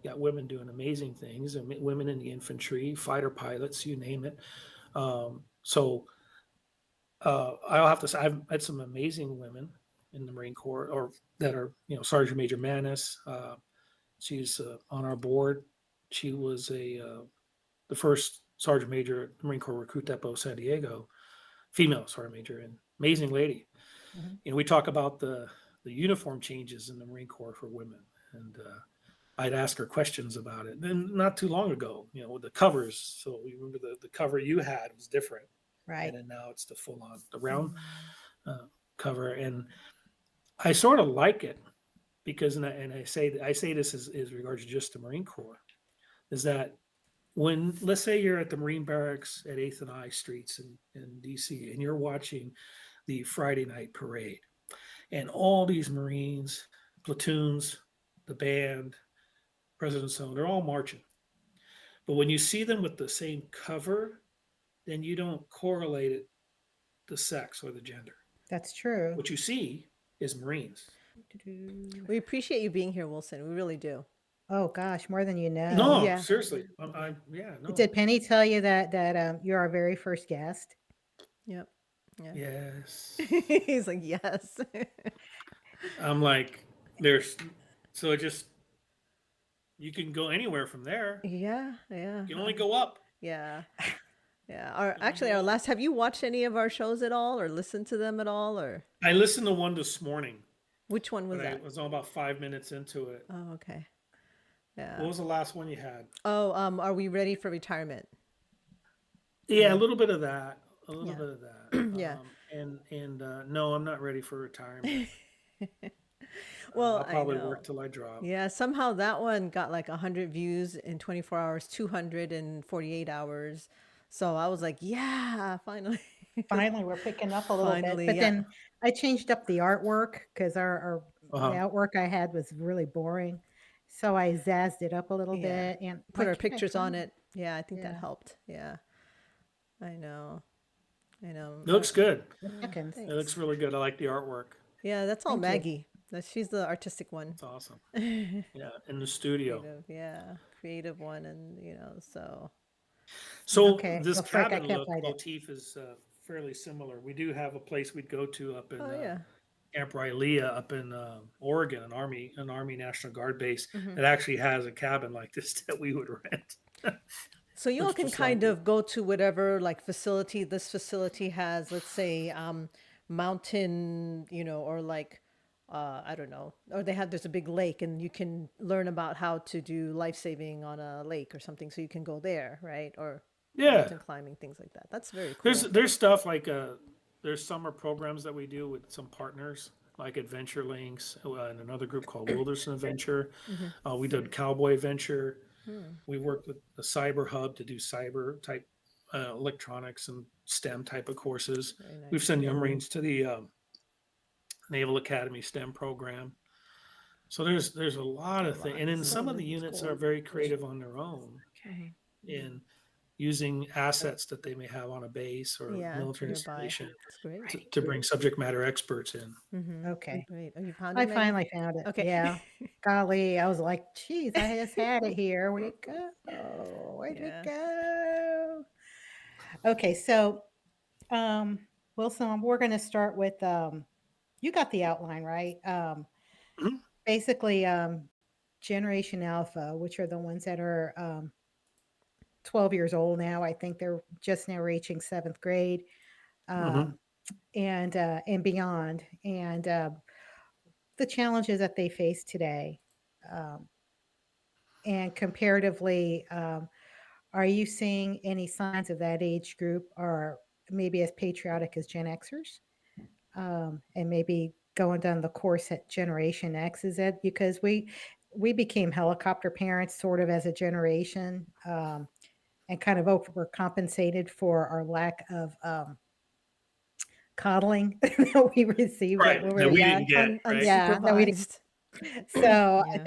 got women doing amazing things, and women in the infantry, fighter pilots, you name it. So I'll have to say I've met some amazing women in the Marine Corps, or that are Sergeant Major Manis. She's on our board. She was the first Sergeant Major at the Marine Corps Recruit Depot, San Diego, female Sergeant Major, and amazing lady. Mhm. We talk about the uniform changes in the Marine Corps for women, and I'd ask her questions about it. And not too long ago, with the covers. So you remember the cover you had was different. Right. and then now it's the full on the round Mm. uh, cover, and I sort of like it because, and I say this is regards to just the Marine Corps, is that when, let's say you're at the Marine Barracks at 8th and I Streets in DC, and you're watching the Friday night parade, and all these Marines, platoons, the band, President's Zone, they're all marching. But when you see them with the same cover, then you don't correlate it the sex or the gender. That's true. What you see is Marines. Doo-doo. We appreciate you being here, Wilson. We really do. Oh gosh, more than you know. No, Yeah. seriously. Yeah, no. Did Penny tell you that you're our very first guest? Yep. Yeah. Yes. He's like, yes. I'm like, there's, so it just, you can go anywhere from there. Yeah. Yeah. You can only go up. Yeah. Yeah. You only Actually, go our up. last, have you watched any of our shows at all or listened to them at all? Or I listened to one this morning, which one but was I that? was on about 5 minutes into it. Oh, okay. What Yeah. was the last one you had? Oh, are we ready for retirement? Yeah, a Yeah. little bit of that. A little Yeah. bit of that. Yeah. And no, I'm not ready for retirement. Well, I'll I probably work know. till I drop. Yeah, somehow that one got like 100 views in 24 hours, 200 in 48 hours. So I was like, yeah, finally. Finally, we're picking up a little bit. Finally, But yeah. then I changed up the artwork because the Uh-huh. artwork I had was really boring. So I zazzed it up a little Yeah. bit and Put why our can't I pictures on find it. Yeah, I think that yeah, helped. Yeah, I know. I know. It looks good. the Yeah, Dickens. It thanks. looks really good. I like the artwork. Yeah, that's all Thank you. Maggie. She's the artistic one. It's awesome. Yeah, in the studio. Creative, yeah, creative one, and so So Okay, this looks like I cabin can't look find it. motif is fairly similar. We do have a place we'd go to up in oh yeah. Camp Rylea up in Oregon, an Army National Guard base Hmm. that actually has a cabin like this that we would rent. So you all Looks can just like kind it. of go to whatever like facility this facility has, let's say mountain, or like I don't know, or there's a big lake and you can learn about how to do life saving on a lake or something, so you can go there, right? Or Yeah, mountain climbing, things like that. That's very there's cool. there's stuff like there's summer programs that we do with some partners like Adventure Links and another group called Wilderness Adventure. Mm-hmm. We did Cowboy Venture. Hmm. We worked with the Cyber Hub to do cyber type electronics and STEM type of courses. Very We've nice. sent young Marines to the Naval Academy STEM program. So there's a lot of things, and then Lots. some of the units are very creative on their own Mhm. in using assets that they may have on a base or Yeah, military nearby. installation It's great. to bring subject matter experts in. Mm-hmm. Okay. Great. Oh, you found I it, Maggie? finally found it. Okay. Yeah. Golly, I was like, geez, I just had it here. Where'd it go? Where'd it Yeah. go? Okay, so Wilson, we're gonna start with you got the outline, right? Mhm. Basically, Generation Alpha, which are the ones that are 12 years old now. I think they're just now reaching seventh grade, Mhm. um, and beyond, and the challenges that they face today. Um, and comparatively, are you seeing any signs of that age group are maybe as patriotic as Gen Xers? And maybe going down the course that Generation X is at, because we became helicopter parents sort of as a generation, and kind of overcompensated for our lack of coddling that we received that Right, when we that were we young. didn't get, right? Yeah, that we didn't. Unsupervised. So Yeah.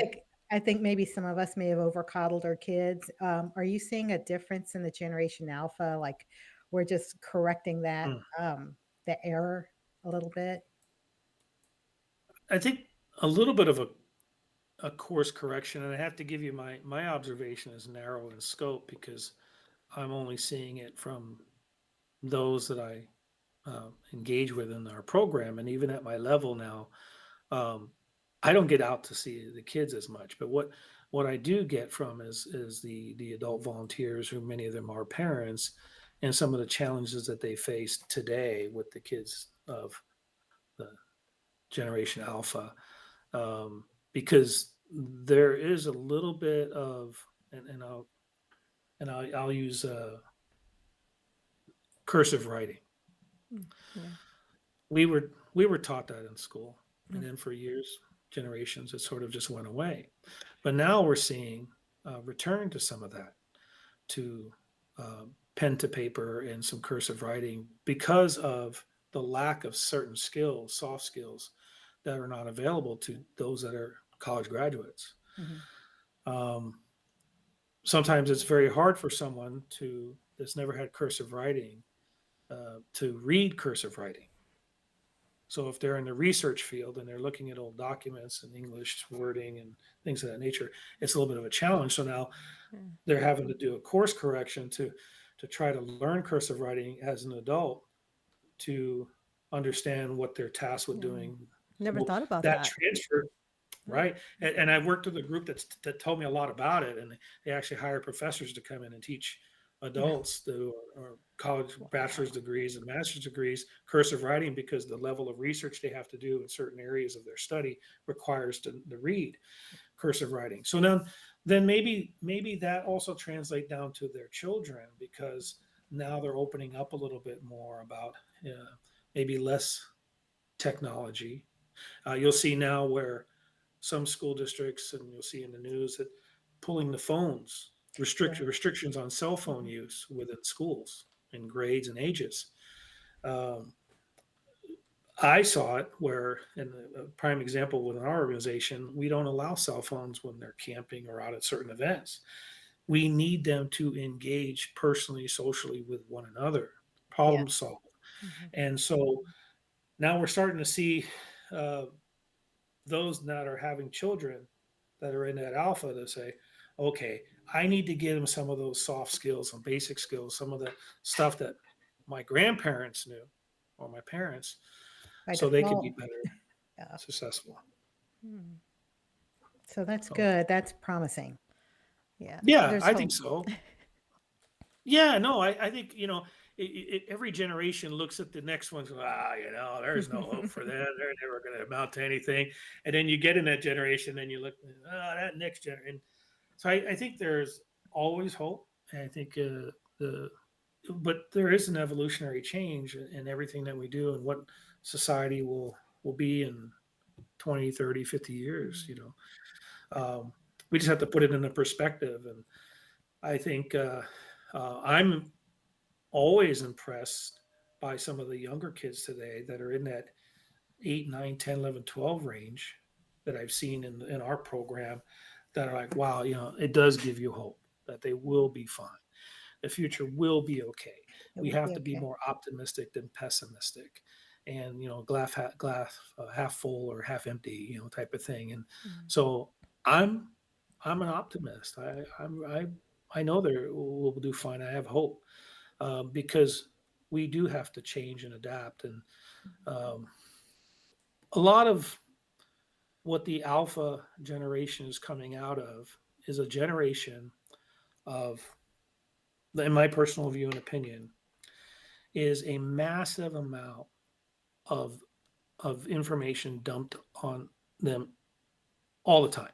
I think maybe some of us may have over coddled our kids. Are you seeing a difference in the Generation Alpha? Like we're just correcting Mm. the error a little bit. I think a little bit of a course correction, and I have to give you my observation is narrow in scope because I'm only seeing it from those that I engage with in our program, and even at my level now, um, I don't get out to see the kids as much. But what I do get from is the adult volunteers, who many of them are parents, and some of the challenges that they face today with the kids of the Generation Alpha, because there is a little bit of, and I'll use cursive writing. Mm, yeah. We were taught that in school, and Mm, then for years, generations, it sort of just went away. But now we're seeing a return to some of that, to uh, pen to paper and some cursive writing because of the lack of certain skills, soft skills, that are not available to those that are college graduates. Mhm. Um, Sometimes it's very hard for someone to that's never had cursive writing to read cursive writing. So if they're in the research field and they're looking at old documents and English wording and things of that nature, it's a little bit of a challenge. So now yeah. they're having to do a course correction to try to learn cursive writing as an adult to understand what they're tasked with Yeah. doing. Never So thought about that that. transfer, Yeah. right? And I've worked with a group that told me a lot about it, and they actually hire professors to come in and teach adults who are college bachelor's Wow. degrees and master's degrees cursive writing because the level of research they have to do in certain areas of their study requires to read cursive writing. So then maybe that also translate down to their children because now they're opening up a little bit more about maybe less technology. You'll see now where some school districts, and you'll see in the news that pulling the phones, Yeah. restrictions on cell phone Mhm. use within schools in grades and ages. Um, I saw it where, in a prime example with our organization, we don't allow cell phones when they're camping or out at certain events. We need them to engage personally, socially with one another, problem Yes. solve. Mhm. And so now we're starting to see uh, those that are having children that are in that alpha to say, okay, I need to give them some of those soft skills, some basic skills, some of the stuff that my grandparents knew or my parents, By so they could be default. better Yeah. successful. Mm. So that's So good. That's promising. Yeah. yeah, There's I think hope. so. Yeah, no, I think every generation looks at the next one's there's no hope for them. They're never going to amount to anything. And then you get in that generation, and you look, that next generation. So I think there's always hope. And I think the but there is an evolutionary change in everything that we do and what society will be in 20, 30, 50 years. Mm. We just have to put it in a perspective. And I think I'm always impressed by some of the younger kids today that are in that 8, 9, 10, 11, 12 range that I've seen in our program that are like, wow, it does give you hope that they will be fine. The future will be okay. It We will have be to be okay. more optimistic than pessimistic, and glass half full or half empty, type of thing. And Mm. so I'm I'm an optimist. I know they will do fine. I have hope because we do have to change and adapt. And um, a lot of what the alpha generation is coming out of is a generation of, in my personal view and opinion, is a massive amount of information dumped on them all the time.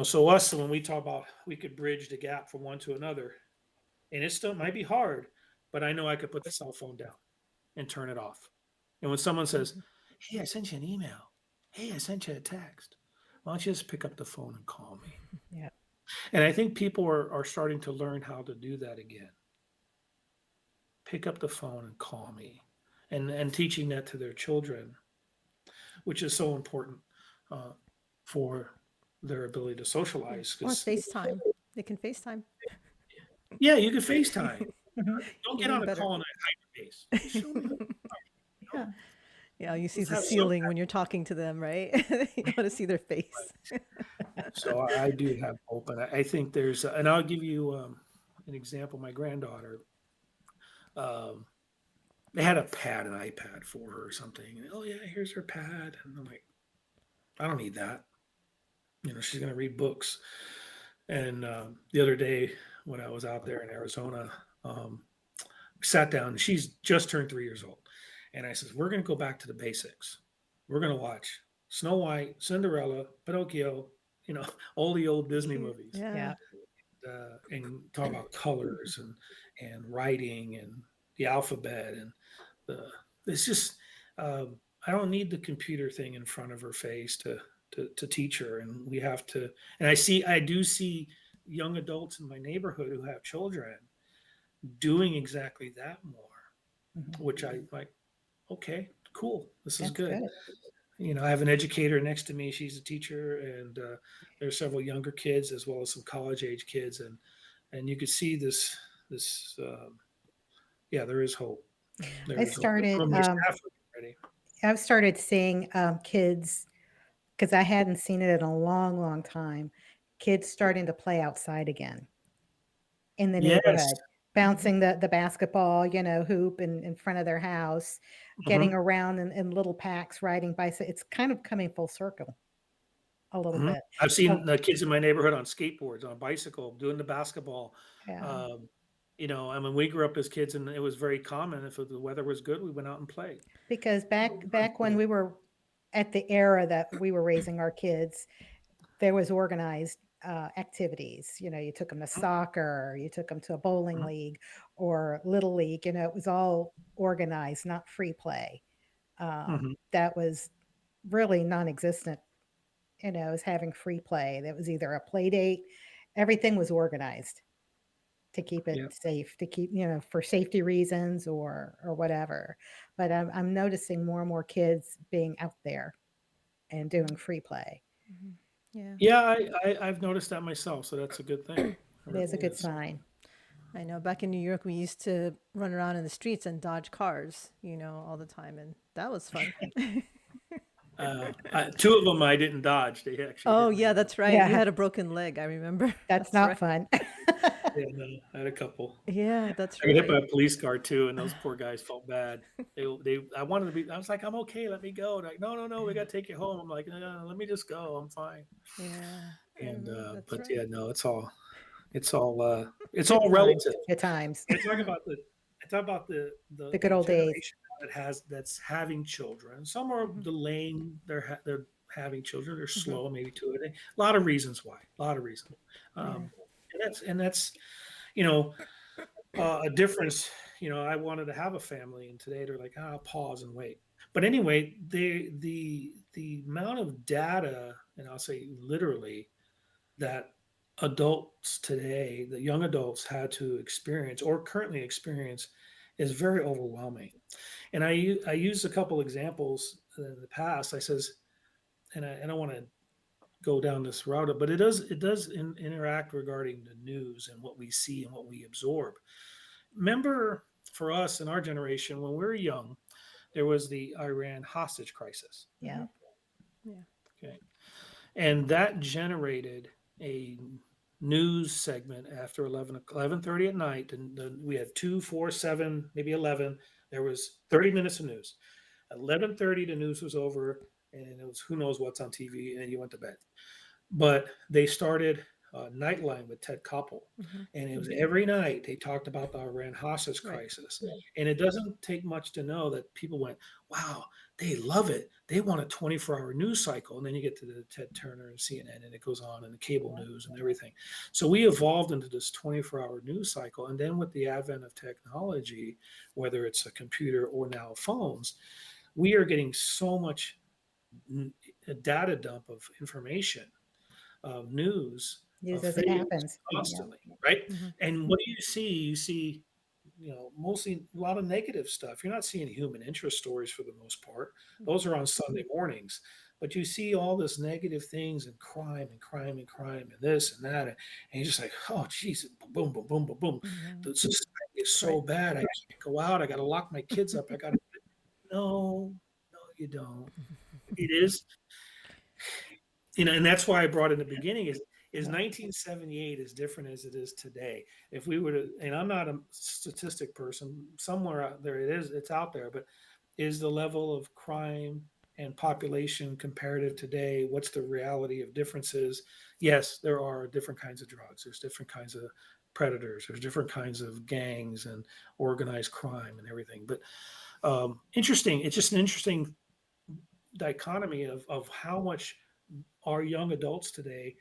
So us, when we talk about we could bridge the gap from one to another, and it still might be hard, but I know I could put the cell phone down and turn it off. And when someone says, Mhm. "Hey, I sent you an email. Hey, I sent you a text. Why don't you just pick up the phone and call me?" Yeah. And I think people are starting to learn how to do that again. Pick up the phone and call me, and teaching that to their children, which is so important uh, for their ability to Yeah. socialize. Or Because FaceTime. They can FaceTime. yeah, you can FaceTime. Mhm. Don't get Even on a better. call and hyperface. Just show me. Yeah. Yeah, you see Let's the have some. ceiling when you're talking to them, right? You want to see their face. So I do have hope, and I think and I'll give you an example. My granddaughter, um, they had an iPad for her or something. And, oh yeah, here's her pad, and I'm like, I don't need that. She's gonna read books. And the other day when I was out there in Arizona, um, we sat down. She's just turned 3 years old, and I says, we're gonna go back to the basics. We're gonna watch Snow White, Cinderella, Pinocchio, all the old Disney Cute. movies. Yeah. Yeah. and talk about colors and writing and the alphabet and the it's just I don't need the computer thing in front of her face to teach her, and we have to. And I do see young adults in my neighborhood who have children doing exactly that more, Mhm. which I like. Okay, cool, this is That's good. good. I have an educator next to me. She's a teacher, and there's several younger kids as well as some college age kids, and you could see this. Yeah, there is hope. There I is hope. started Some of my staff are ready. I've started seeing kids because I hadn't seen it in a long, long time. Kids starting to play outside again in the Yes. neighborhood, Mhm. bouncing the basketball, hoop in front of their house, getting Hmm. around in little packs, riding bicycle. It's kind of coming full circle a little Hmm. bit. I've Oh, seen the kids in my neighborhood on skateboards, on a bicycle, doing the basketball. yeah. Um, I mean, we grew up as kids, and it was very common. If the weather was good, we went out and played. Because back when we were at the era that we were raising our kids, there was organized activities. You took them to soccer, you took them to a bowling Mhm. league or little league. It was all organized, not free play. Mhm. That was really non-existent. As having free play. That was either a play date. Everything was organized to keep it Yeah. safe, to keep for safety reasons or whatever. But I'm noticing more and more kids being out there and doing free play. Mhm. Yeah. Yeah, I've noticed that myself, so that's a good thing. It It is a really good is. sign. I know back in New York, we used to run around in the streets and dodge cars, all the time. And that was fun. Two of them I didn't dodge; they actually Oh, hit yeah, me. that's right. You Yeah, had a broken leg. I remember. that's That's not right. fun. Yeah, no, I had a couple. Yeah, that's I got hit by right. a police car too, and those poor guys felt bad. I wanted to be. I was like, I'm okay. Let me go. They're like, no, no, no, we got to take you home. I'm like, no, let me just go. I'm fine. Yeah, I And remember. That's but right. yeah, no, it's Good all times. relative. Good times. I talk about The good the old days. generation that's having children. Some are Hmm. delaying their having children. They're Hmm. slow, maybe to it. A lot of reasons why. A lot of reasons. Yeah. And that's you know a difference. I wanted to have a family, and today they're like, pause and wait. But anyway, the amount of data, and I'll say literally, that adults today, the young adults, had to experience or currently experience is very overwhelming. And I used a couple examples in the past. I says, and I don't want to go down this route, but it does interact regarding the news and what we see and what we absorb. Remember, for us in our generation, when we were young, there was the Iran hostage crisis. Hmm. Yeah. Yeah. Okay, and that generated a news segment after 11:30 at night, and we had 2, 4, 7, maybe 11. There was 30 minutes of news. At 11:30 the news was over, and it was who knows what's on TV, and you went to bed. But they started Nightline with Ted Koppel, Hmm. and it was every night they talked about the Iran hostage Right. crisis. And it doesn't take much to know that people went, "Wow, they love it. They want a 24-hour news cycle." And then you get to the Ted Turner and CNN, and it goes on, and the cable news and everything. So we evolved into this 24-hour news cycle, and then with the advent of technology, whether it's a computer or now phones, we are getting so much a data dump of information, news, News as it things happens. Yeah. constantly, right? Hmm. And what do you see? You see, mostly a lot of negative stuff. You're not seeing human interest stories for the most part. Those are on Sunday mornings. But you see all this negative things and crime and crime and crime and this and that. And you're just like, oh, geez, boom, boom, boom, boom, boom. Hmm. The society is Right. so bad. I can't go out. I got to lock my kids up. I got to. No, no, you don't. It is, and that's why I brought in the beginning is Yeah. 1978 as different as it is today. If we were to, and I'm not a statistic person, somewhere out there it's out there, but is the level of crime and population comparative today? What's the reality of differences? Yes, there are different kinds of drugs. There's different kinds of predators. There's different kinds of gangs and organized crime and everything. But interesting. It's just an interesting dichotomy of how much our young adults today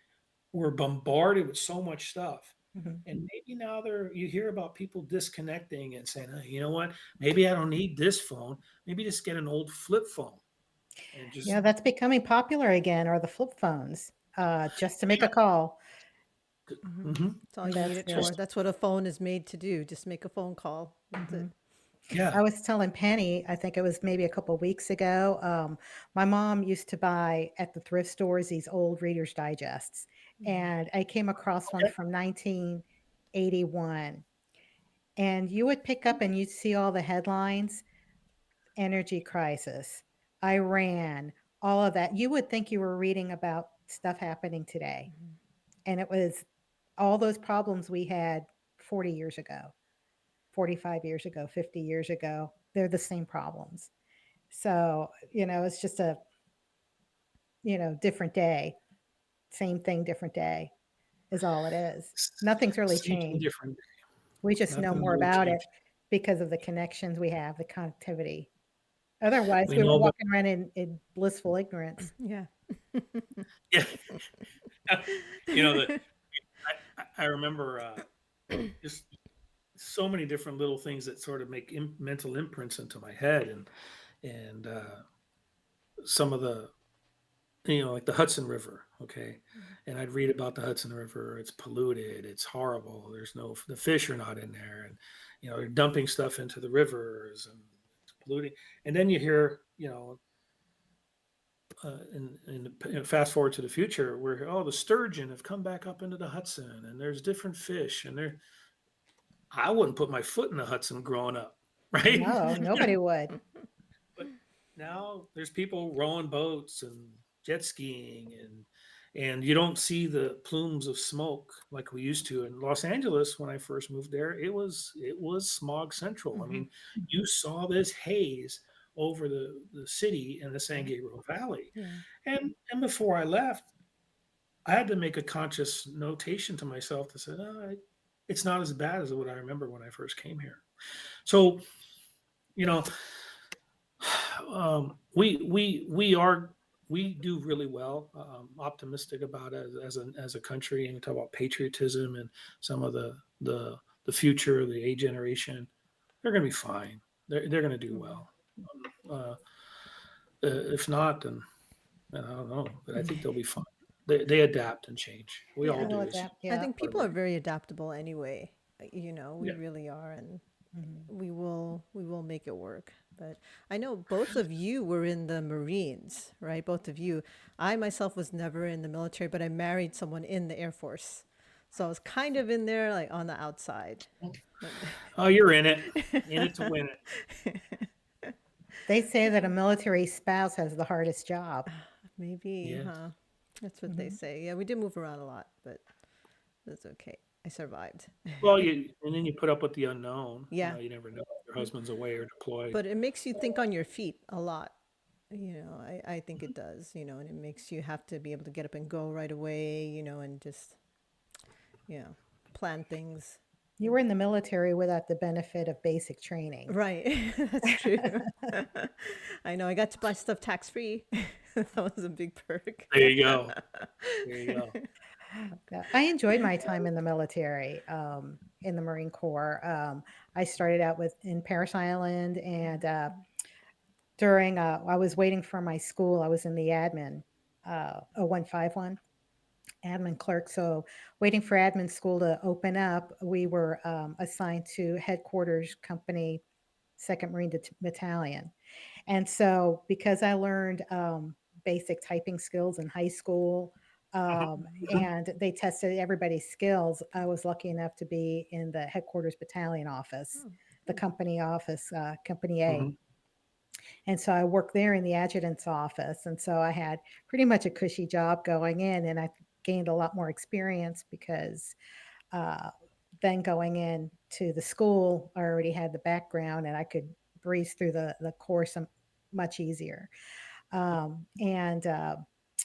were bombarded with so much stuff. Mhm. And maybe now you hear about people disconnecting and saying, "Oh, you know what? Maybe I don't need this phone. Maybe just get an old flip phone and just." Yeah, that's becoming popular again, or the flip phones, just to make a call, Mhm. It's all and you need that's it for. good. Just That's what a phone is made to do. Just make a phone call. That's it. Mhm. I yeah. was telling Penny, I think it was maybe a couple weeks ago, my mom used to buy at the thrift stores these old Reader's Digests, and I came across one Okay. from 1981, and you would pick up and you'd see all the headlines, energy crisis, Iran, all of that. You would think you were reading about stuff happening today, and it was all those problems we had 40 years ago, 45 years ago, 50 years ago. They're the same problems. So, it's just a, different day. Same thing, different day is all it is. Nothing's really Same thing changed. different. We just know Nothing more really about it changed. because of the connections we have, the connectivity. Otherwise, We we were know about walking around in blissful ignorance. Yeah. yeah. you know that I remember just so many different little things that sort of make mental imprints into my head, and some of the like the Hudson River, okay? And I'd read about the Hudson River. It's polluted. It's horrible. The fish are not in there, and they're dumping stuff into the rivers and it's polluting. And then you hear, and fast forward to the future, where the sturgeon have come back up into the Hudson, and there's different fish, and I wouldn't put my foot in the Hudson growing up, right? No, nobody would. But now there's people rowing boats and jet skiing, and you don't see the plumes of smoke like we used to in Los Angeles. When I first moved there, it was smog central. I Hmm. mean, you saw this haze over the city in the San Gabriel Valley. Yeah. And before I left, I had to make a conscious notation to myself to say, it's not as bad as what I remember when I first came here. So, you know, we do really well. Optimistic about it as a country, and we talk about patriotism and some of the future, the A generation. They're going to be fine. They're going to do well. Uh, if not, then I don't know, but I think they'll be fine. They adapt and change. We all Yeah. We'll do. It's adapt, I yeah. think part of people are our very adaptable anyway. We yeah. really are, and Mhm. we will make it work. But I know both of you were in the Marines, right? Both of you. I myself was never in the military, but I married someone in the Air Force. So I was kind of in there like on the outside. But Oh, you're in it to win it. They say that a military spouse has the hardest job. maybe, Yes. huh? That's what they Mhm. say. Yeah, we did move around a lot, but that's okay. I survived. Well, and then you put up with the unknown. Yeah. You never know if your husband's away or deployed. But it makes you think on your feet a lot. I think it does, and it makes you have to be able to get up and go right away, and just, you know, plan things. You were in the military without the benefit of basic training. Right. That's true. I know. I got to buy stuff tax free. That was a big perk. There you go. There you go. Yeah, I enjoyed my time in the military, in the Marine Corps. I started out in Parris Island, and I was waiting for my school. I was in the admin, 0151 admin clerk. So waiting for admin school to open up, we were assigned to headquarters company, Second Marine Battalion. And so, because I learned basic typing skills in high school, Uh-huh. and they tested everybody's skills, I was lucky enough to be in the headquarters battalion office, Oh, the good. company office, Company A. Mhm. And so I worked there in the adjutant's office. And so I had pretty much a cushy job going in, and I gained a lot more experience because uh, then going in to the school, I already had the background and I could breeze through the course much easier. And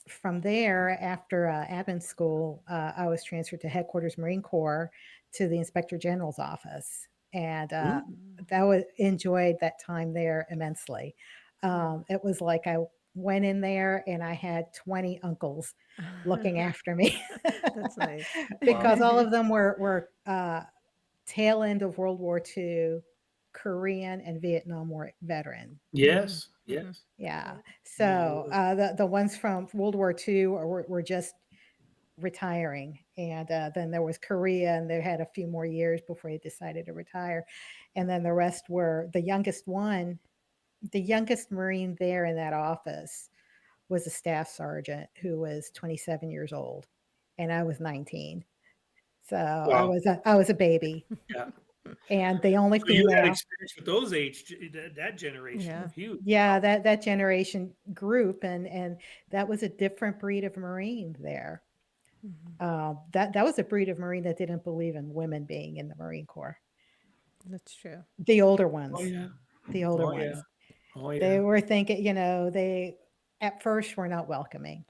From there, after admin school, I was transferred to headquarters Marine Corps to the Inspector General's office. And Ooh. that was enjoyed that time there immensely. It was like I went in there and I had 20 uncles looking after me That's nice. because Wow. all of them were tail end of World War II, Korean and Vietnam War veteran. Mhm, Yes, mhm. yes. Yeah. Right. Yeah, it So was. the ones from World War II were just retiring. And then there was Korea, and they had a few more years before he decided to retire. And then the rest were the youngest one, the youngest Marine there in that office was a staff sergeant who was 27 years old, and I was 19. So Wow. I was a baby, Yeah. and the only So you had female. experience with those that generation Yeah. of youth. Yeah, Wow. that generation group, and that was a different breed of Marine there. Mhm. That was a breed of Marine that didn't believe in women being in the Marine Corps. That's true. The older Oh ones, yeah. the older Oh yeah. ones, Oh they yeah. were thinking, they at first were not welcoming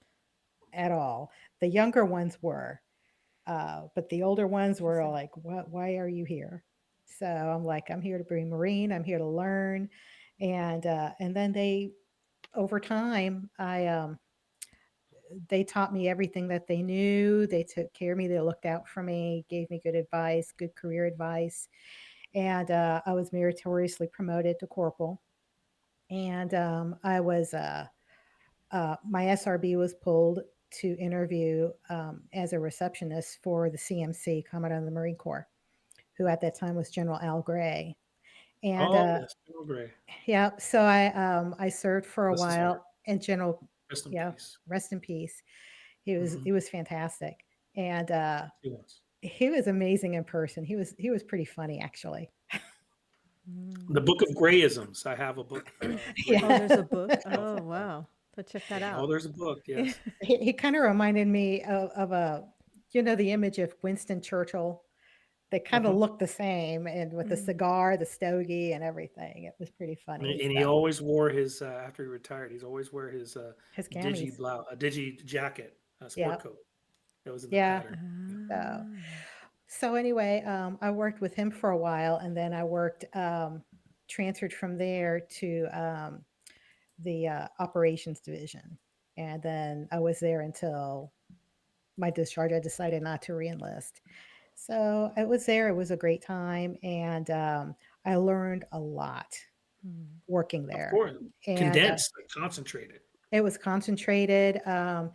at all. The younger ones were, but the older ones were Interesting. like, "What? Why are you here?" So I'm like, "I'm here to be Marine. I'm here to learn," and then over time, they taught me everything that they knew. They took care of me. They looked out for me, gave me good advice, good career advice, and I was meritoriously promoted to corporal. And I was my SRB was pulled to interview as a receptionist for the CMC, Commandant of the Marine Corps, who at that time was General Al Gray. And Oh yes. Bill Gray. yeah, so I served for a Bless his heart. while, and General, Rest in yeah, peace. rest in peace. Hmm. He was fantastic, and He was. he was amazing in person. He was pretty funny actually. Mm. The Book of Grayisms. I have a book, Oh, Grayisms. there's Yeah. a book. Stuff Oh, like that. wow. So check that Oh, out. there's a book. Yes. He kind of reminded me of a, the image of Winston Churchill. They kind of Uh-huh. looked the same, and with the Mm. cigar, the stogie, and everything. It was pretty And funny. he So always wore his after he retired. He's always wear his his digi camis. blouse, a digi jacket, a sport Yep. coat that was in the Yeah. pattern. Yeah. So Ah. anyway, I worked with him for a while, and then I worked transferred from there to the operations division, and then I was there until my discharge. I decided not to reenlist. So I was there. It was a great time, and I learned a lot Mm. working Of there. course, And condensed, like, concentrated. it was concentrated. Hmm.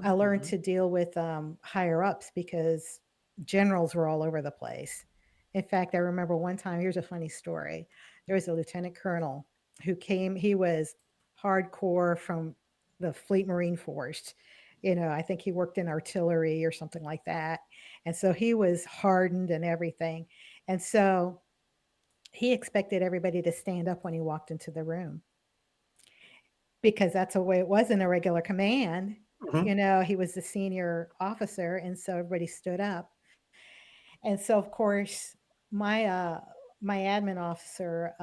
I learned Hmm. to deal with higher ups because generals were all over the place. In fact, I remember one time, here's a funny story. There was a lieutenant colonel who came, he was hardcore from the Fleet Marine Force. I think he worked in artillery or something like that. And so he was hardened and everything. And so he expected everybody to stand up when he walked into the room because that's the way it was in a regular command. Hmm. He was the senior officer, and so everybody stood up. And so, of course, my uh, my admin officer,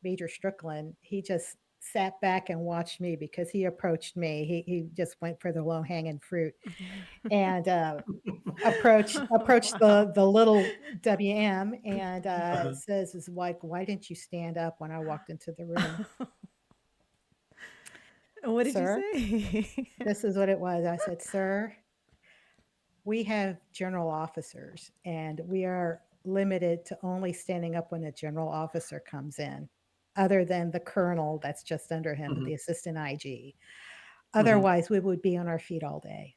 Major Strickland, he just sat back and watched me because he approached me. He just went for the low hanging fruit and approached Wow. the little WM and Uh-huh. says, "Is like, why didn't you stand up when I walked into the room, And what did you sir?" say? This is what it was. I said, "Sir, we have general officers, and we are limited to only standing up when a general officer comes in, other than the colonel that's just under him, Hmm. the assistant IG. Hmm. Otherwise, we would be on our feet all day."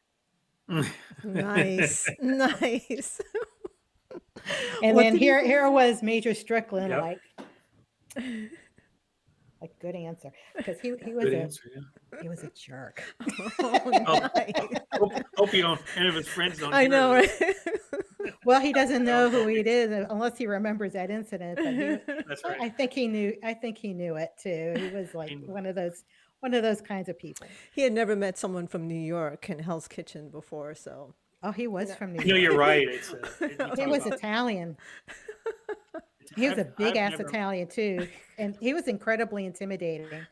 Nice. Nice. And What then did he here say? was Major Strickland, Yep. like good answer, because he was Good a answer. Yeah. jerk. Oh, Oh, nice. hope you don't. Any of his friends don't I hear know, this. right? Well, he doesn't Oh, know who okay. it is unless he remembers that incident. But That's right. I think he knew. I think he knew it too. He was like And, one of those kinds of people. He had never met someone from New York in Hell's Kitchen before, so Oh, he was no. from New you're York. right. You He talk was about. Italian. He was a big I've ass never. Italian too, and he was incredibly intimidating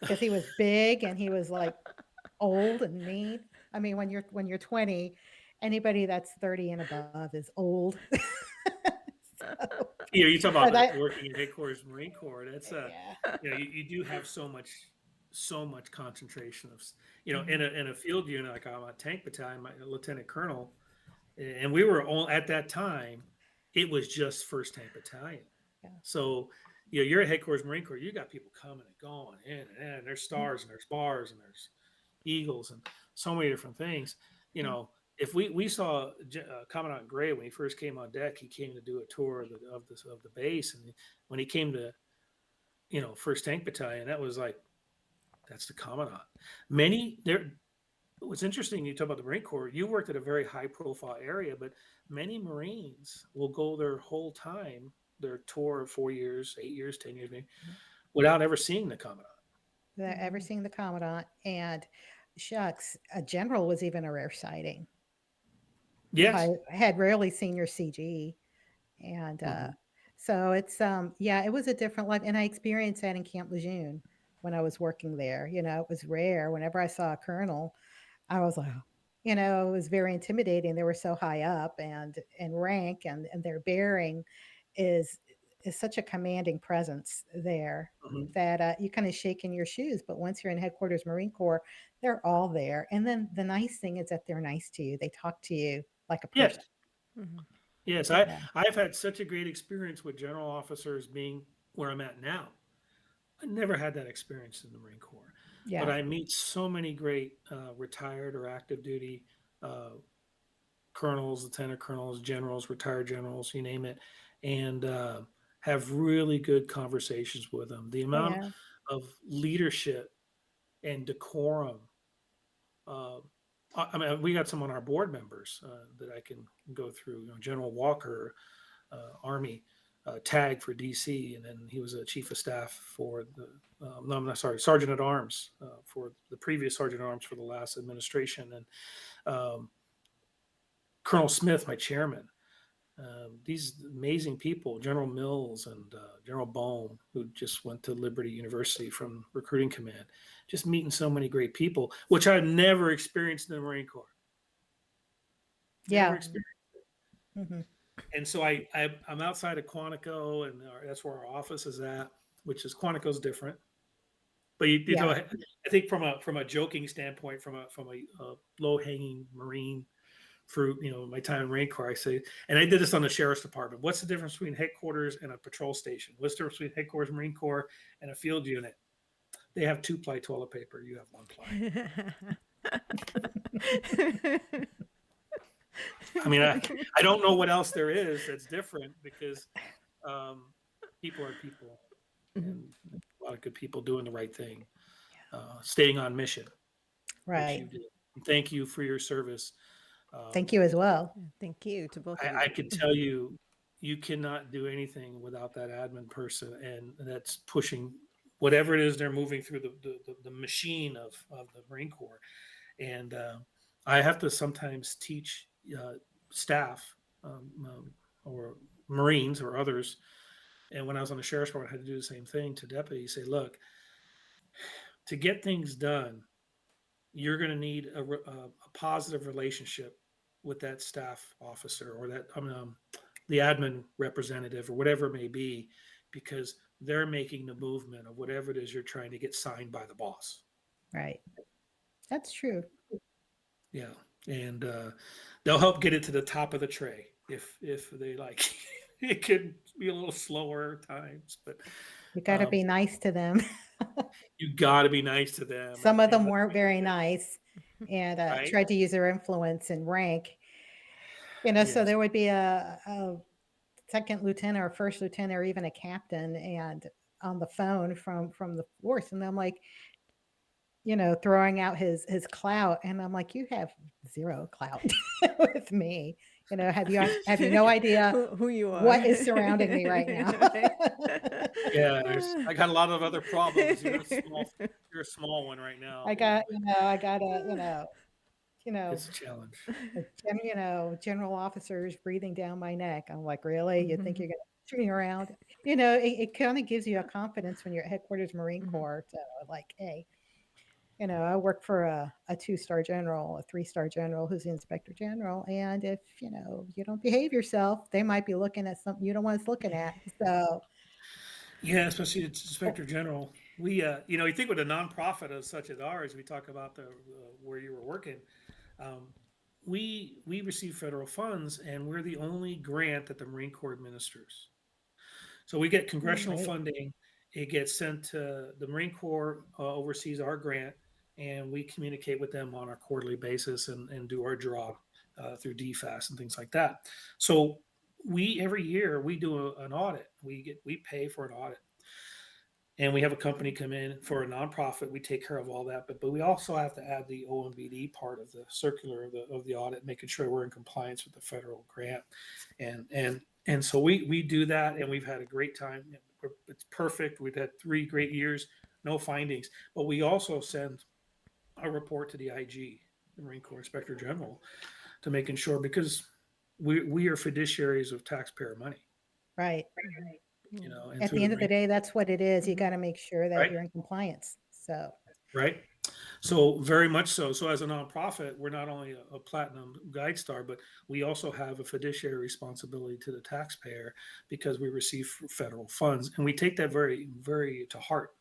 because he was big and he was like old and mean. I mean, when you're 20, anybody that's 30 and above is old. So, You talk about but the I working in headquarters Marine Corps. That's yeah. you do have so much so much concentration of, in a field unit, like I'm a tank battalion, my lieutenant colonel, and we were all at that time, it was just First Tank Battalion. Yeah. So, you're at headquarters Marine Corps, you got people coming and going in and in. There's stars and there's bars and there's eagles and so many different things. You Mhm. know, if we saw Commandant Gray when he first came on deck, he came to do a tour of the base, and when he came to First Tank Battalion, that was like that's the Commandant. Many there. What's interesting, you talk about the Marine Corps. You worked at a very high profile area, but many Marines will go their whole time, their tour of 4 years, 8 years, 10 years, maybe, without ever seeing the Commandant. That ever Mhm. seen the commandant, and shucks, a general was even a rare sighting. I Yes. had rarely seen your CG, and Hmm. so yeah, it was a different life, and I experienced that in Camp Lejeune when I was working there. It was rare. Whenever I saw a colonel, I was like, it was very intimidating. They were so high up and rank, and their bearing is is such a commanding presence there Hmm. that you kind of shake in your shoes. But once you're in headquarters Marine Corps, they're all there. And then the nice thing is that they're nice to you. They talk to you like a Yes. person. Mhm. Yes. Yeah. I've had such a great experience with general officers being where I'm at now. I never had that experience in the Marine Corps, but Yeah. I meet so many great retired or active duty uh, colonels, lieutenant colonels, generals, retired generals, you name it, and have really good conversations with them. The Oh amount yeah. of leadership and decorum. Uh, I mean, we got some on our board members that I can go through. General Walker, Army, tag for DC, and then he was a chief of staff for the. No, I'm not sorry, sergeant at arms for the previous sergeant at arms for the last administration, and Colonel Smith, my chairman. These amazing people, General Mills and General Bohm, who just went to Liberty University from recruiting command, just meeting so many great people, which I've never experienced in the Marine Corps. Never Yeah. experienced. Hmm. And so I'm outside of Quantico, and that's where our office is at, which is Quantico's different. But Yeah. I think from a joking standpoint, from a low hanging Marine fruit, my time in Marine Corps, I say, and I did this on the sheriff's department. What's the difference between headquarters and a patrol station? What's the difference between headquarters Marine Corps and a field unit? They have 2-ply toilet paper. You have 1-ply. I mean, I don't know what else there is that's different because um, people are people, Mhm. and a lot of good people doing the right thing, staying on mission, which Right. you did. And thank you for your service. Um, Thank you as well. Thank you to both of I you. could tell you, you cannot do anything without that admin person, and that's pushing whatever it is they're moving through the machine of the Marine Corps. And I have to sometimes teach staff or Marines or others. And when I was on the sheriff's department, I had to do the same thing to deputies. Say, look, to get things done, you're going to need a positive relationship with that staff officer or that the admin representative or whatever it may be, because they're making the movement of whatever it is you're trying to get signed by the boss. Right. That's true. Yeah, and they'll help get it to the top of the tray if they like. It could be a little slower at times, but You got to um, be nice to them. you got to be nice to them, Some of and them weren't very nice and right, tried to use their influence and rank. So yes, there would be a second lieutenant or first lieutenant or even a captain and on the phone from the force, and I'm like, throwing out his clout, and I'm like, you have zero clout with me. Have you no idea who you are. what is surrounding me right now? Right? yeah. I got a lot of other problems. You're a small. You're a small one right now. You know, It's a challenge. general officers breathing down my neck. I'm like, really? You think Mhm. you're gonna push me around? It kind of gives you a confidence when you're at headquarters Marine Mhm. Corps to like, hey, I work for a 2-star general, a 3-star general who's the inspector general. And if, you don't behave yourself, they might be looking at something you don't want us looking at. So Yeah, especially it's Inspector General. You think with a nonprofit as such as ours, we talk about the where you were working. Um, we receive federal funds, and we're the only grant that the Marine Corps administers. So we get Oh, congressional great. funding. It gets sent to the Marine Corps, oversees our grant, and we communicate with them on a quarterly basis and do our draw through DFAS and things like that. So we every year we do an audit. We pay for an audit, and we have a company come in for a nonprofit. We take care of all that, but we also have to add the OMBD part of the circular of the audit, making sure we're in compliance with the federal grant, and so we do that, and we've had a great time. It's perfect. We've had 3 great years, no findings, but we also send a report to the IG, the Marine Corps Inspector General, to making sure, because we are fiduciaries of taxpayer money, Right. and At through the the end of the Marine, day, that's what it is. You Mm-hmm. got to make sure that right, you're in compliance. So, right. So very much so. So as a nonprofit, we're not only a platinum guide star, but we also have a fiduciary responsibility to the taxpayer because we receive federal funds, and we take that very, very to heart.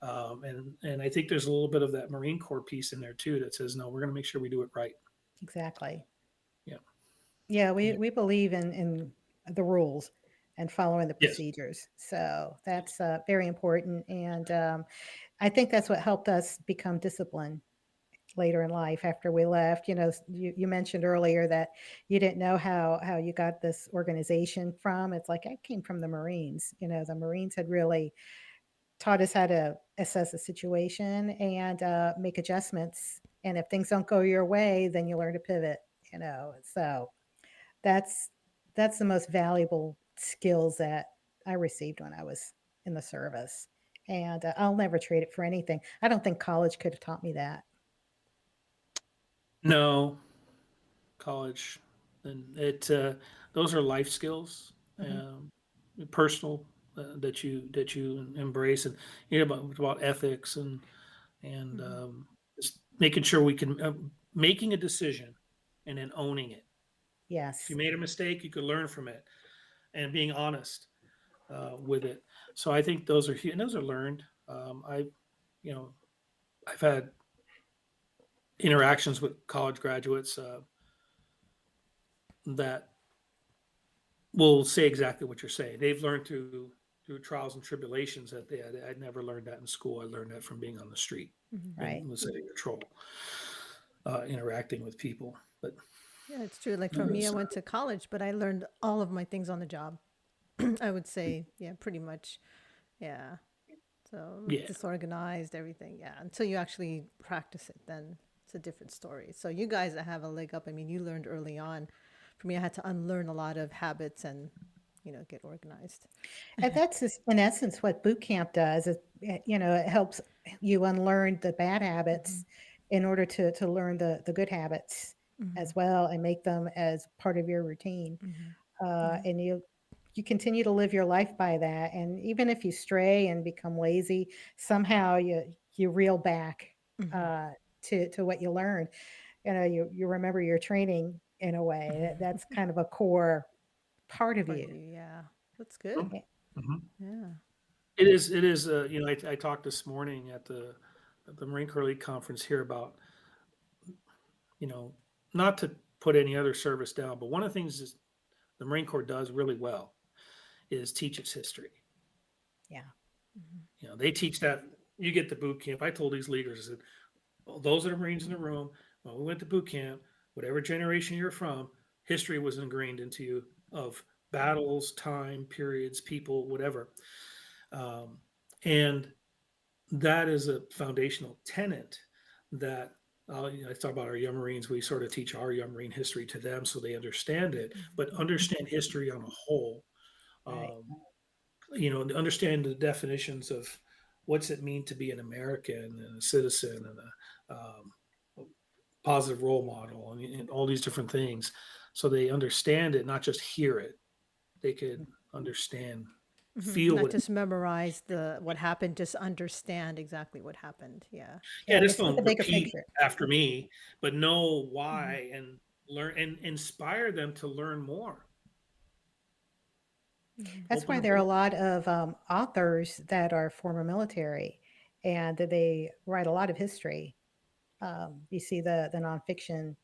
And I think there's a little bit of that Marine Corps piece in there too that says, no, we're going to make sure we do it right. exactly. Yeah. Yeah, Yeah. we believe in the rules and following the Yes. procedures. So that's very important. And I think that's what helped us become disciplined later in life after we left. You mentioned earlier that you didn't know how you got this organization from. It's like I came from the Marines. The Marines had really taught us how to assess a situation and make adjustments. And if things don't go your way, then you learn to pivot. So that's that's the most valuable skills that I received when I was in the service, and I'll never trade it for anything. I don't think college could have taught me that. No, college, and those are life skills, Mhm. personal, that you embrace, and about ethics and Mm-hmm. just making sure we can making a decision and then owning it. If you Yes. made a mistake, you could learn from it, and being honest with it. So I think those are learned. You know, I've had interactions with college graduates that will say exactly what you're saying. They've learned through trials and tribulations that I'd never learned that in school. I learned that from being on the street Mm-hmm. and Right. was a patrol, interacting with people. But Yeah, it's true. Like no, for me, I went to college, but I learned all of my things on the job. I would say, yeah, pretty much. Yeah. So yeah, disorganized, everything. Yeah. Until you actually practice it, then it's a different story. So you guys that have a leg up, I mean, you learned early on. For me, I had to unlearn a lot of habits and, get organized. And that's in essence what boot camp does. It helps you unlearn the bad Mm-hmm. habits in order to learn the good habits Mm-hmm. as well and make them as part of your routine. Mm-hmm. Yeah. And you continue to live your life by that. And even if you stray and become lazy, somehow you reel back Mm-hmm. uh, to what you learned. You remember your training in a way. That's kind of a core part of Part of you. you. Yeah. That's good. mhm. Yeah. It is. It is. I talked this morning at the Marine Corps League conference here about you know not to put any other service down, but one of the things is the Marine Corps does really well is teach its history. Yeah. Mm-hmm. They teach that. You get the boot camp. I told these leaders, I said, well, those are the Marines in the room. When we went to boot camp, whatever generation you're from, history was ingrained into you of battles, time, periods, people, whatever. Um, and that is a foundational tenet that I talk about our young Marines. We sort of teach our young Marine history to them so they understand it, but understand history on a whole. Right. Um, understand the definitions of what's it mean to be an American and a citizen and a positive role model and all these different things. So they understand it, not just hear it. They could understand, Mm-hmm. feel Not what. just memorize the what happened, just understand exactly what happened. Yeah. Yeah, Yeah. just Just get the don't bigger repeat picture. after me, but know Mm-hmm. why and learn and inspire them to learn more. That's Open why the there are a book. lot of authors that are former military, and that they write a lot of history. You see the nonfiction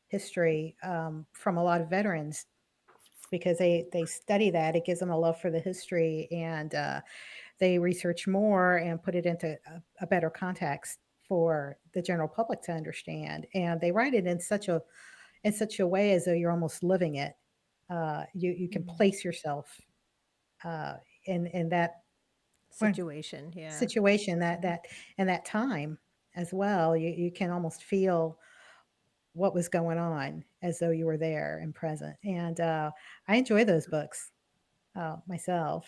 history from a lot of veterans because they study that. It gives them a love for the history, and they research more and put it into a better context for the general public to understand. And they write it in such a way as though you're almost living it. You can Mm. place yourself uh, in that well, Situation. Yeah. situation, that and that time as well. You can almost feel what was going on as though you were there and present. And I enjoy those books myself.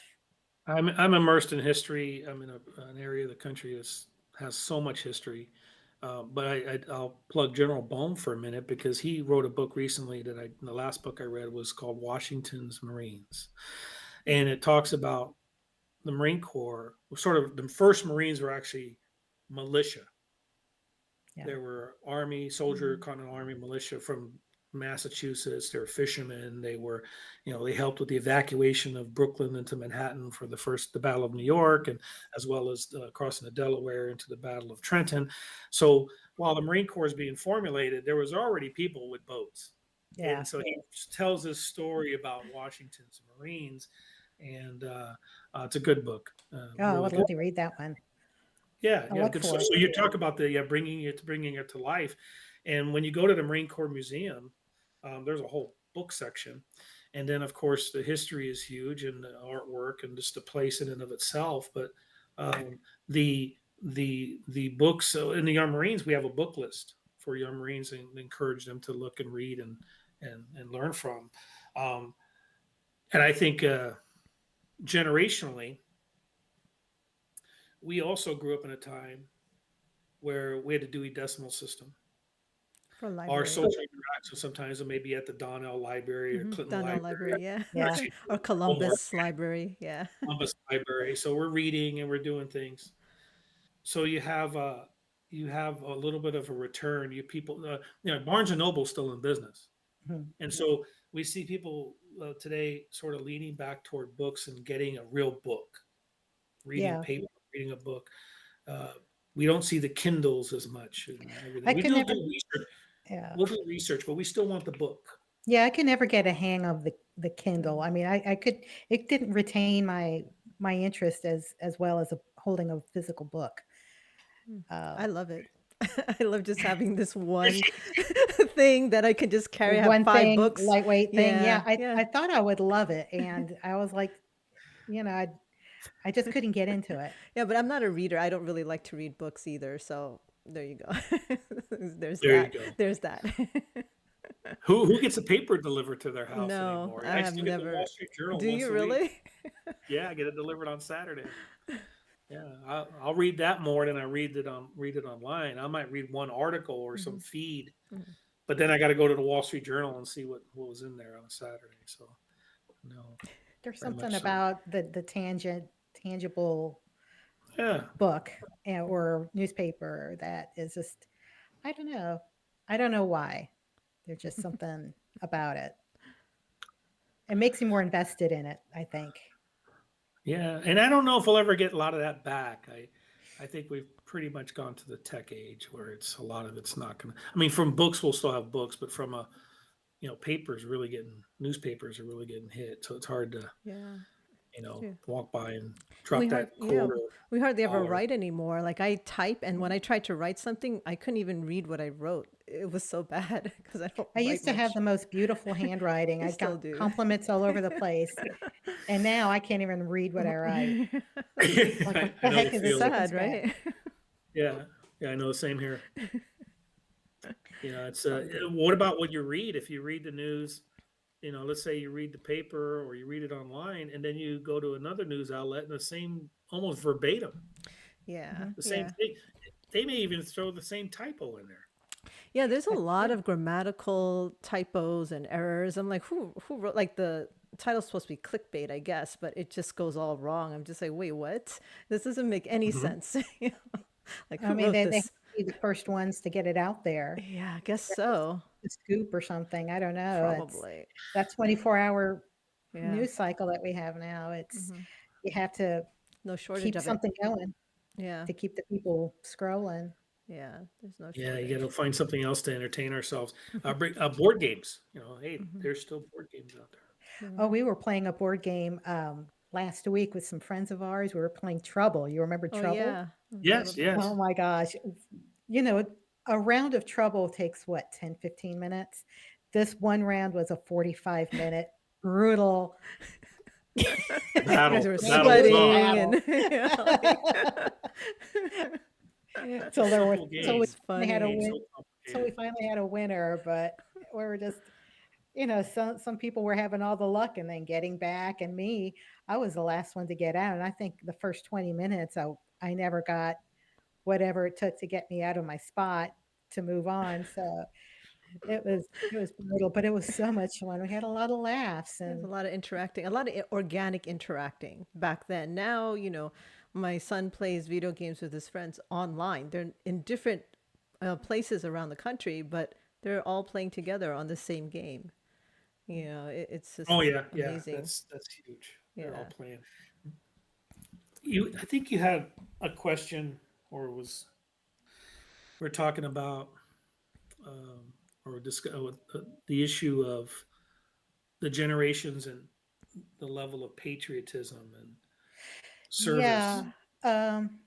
I'm immersed in history. I'm in an area of the country that has so much history. But I'll plug General Bohm for a minute because he wrote a book recently the last book I read was called Washington's Marines. And it talks about the Marine Corps. Sort of the first Marines were actually militia. Yeah. There were Army, soldier, Mm. Continental Army militia from Massachusetts. They were fishermen. They were, they helped with the evacuation of Brooklyn into Manhattan for the Battle of New York, and as well as crossing the Delaware into the Battle of Trenton. So while the Marine Corps is being formulated, there was already people with boats. Yeah. And so he tells this story about Washington's Marines, and it's a good book, Oh, I really would good. love to read that one. Yeah, I'll yeah, look good. So, for it. so you talk about the bringing it to life, and when you go to the Marine Corps Museum, there's a whole book section, and then of course the history is huge and the artwork and just the place in and of itself. But um, the books. So in the Young Marines, we have a book list for young Marines and encourage them to look and read and learn from. Um, and I think generationally, we also grew up in a time where we had a Dewey Decimal System. For Our library. social interaction sometimes it may be at the Donnell Library or Clinton Donnell Library, Library. Yeah. Yeah. actually Or homework, Columbus Library. Yeah. Columbus Library. So we're reading and we're doing things. So you have a little bit of a return. You people, Barnes and Noble's still in business, Mhm. and so we see people today sort of leaning back toward books and getting a real book, reading Yeah. paper, reading a book. Uh, we don't see the Kindles as much and everything. I We could do never. do research. Yeah. We'll do research, but we still want the book. Yeah, I could never get a hang of the Kindle. Mm. I mean, I could. It didn't retain my interest as well as holding a physical book. Mm. Uh, I love it. I love just having this one thing that I can just carry. I have one five thing, books. lightweight thing. Yeah, Yeah. Yeah. I thought I would love it, and I was like, you know, I just couldn't get into it. Yeah, but I'm not a reader. I don't really like to read books either. So there you go. There's There you that. go. There's that. Who gets a paper delivered to their house No, anymore? I I have still get the Wall never. Street Journal Do once you a week. really? Yeah, I get it delivered on Saturday. Yeah, I'll read that more than I read it online. I might read one article or some Hmm. feed, Hmm. but then I got to go to the Wall Street Journal and see what was in there on a Saturday. So no, There's very something much so. about the tangible Yeah, book or newspaper that is just I don't know. I don't know why. There's just something about it. It makes you more invested in it, I think. yeah, and I don't know if we'll ever get a lot of that back. I think we've pretty much gone to the tech age where it's a lot of it's not gonna. I mean, from books we'll still have books, but from a papers really getting newspapers are really getting hit. So it's hard to, Yeah, it's true. walk by and And drop that quarter we hardly ever dollar. write anymore. Like I type, and when I tried to write something, I couldn't even read what I wrote. It was so bad because I don't I write used to have much. the most beautiful handwriting. I I still got do. compliments all over the place. And now I can't even read what I write. Like, what I the know the heck is It's this feeling. chicken sad, scratch? right? Yeah, yeah, I know the same here. It's All good. what about what you read? If you read the news, let's say you read the paper or you read it online, and then you go to another news outlet and the same, almost verbatim, Yeah, Mhm. the same yeah. thing. They may even throw the same typo in there. Yeah, there's a lot Yeah. of grammatical typos and errors. I'm like, who wrote like the title's supposed to be clickbait, I guess, but it just goes all wrong. I'm just like, wait, what? This doesn't make any Hmm. sense. Like I who mean, wrote they have this? to be the first ones to get it out there. Yeah, I guess That's so. the scoop or something. I don't know. It's Probably. that 24-hour. Yeah. news cycle that we have now. It's Hmm. you have to No shortage keep of it. something going Yeah. to keep the people scrolling. Yeah. There's no Yeah, you got to shortage. find something else to entertain ourselves. Bring board games. Hey, Hmm. there's still board games out there. Oh, Yeah. we were playing a board game last week with some friends of ours. We were playing Trouble. You remember Oh Trouble? yeah. A little Yes, bit. Oh yes. my gosh. You know, a round of Trouble takes what, 10, 15 minutes? This one round was a 45-minute brutal The You guys battle, were the battle was brutal on. sweating battle. and yeah, like A So there were simple so we game that's finally had a became funny. win. so So we complicated. finally had a winner, but we were just, some people were having all the luck and then getting back, and me, I was the last one to get out. And I think the first 20 minutes, I never got whatever it took to get me out of my spot to move on. So it was brutal, but it was so much fun. We had a lot of laughs There's a and lot of interacting, a lot of organic interacting back then. Now, my son plays video games with his friends online. They're in different places around the country, but they're all playing together on the same game. It's Oh just yeah, yeah. amazing. That's huge. They're all Yeah. playing. I think you had a question, or was we're talking about, um, or discuss the issue of the generations and the level of patriotism and service. yeah. Um,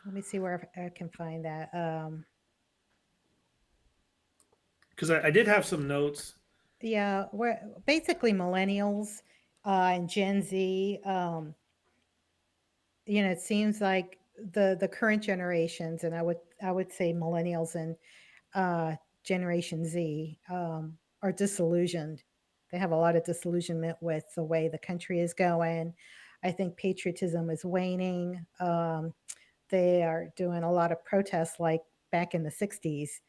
let me see where I can find that. Because I did have some notes. Yeah, we're basically millennials and Gen Z. It seems like the current generations, and I would say millennials and uh, Generation Z are disillusioned. They have a lot of disillusionment with the way the country is going. I think patriotism is waning. They are doing a lot of protests, like back in the '60s.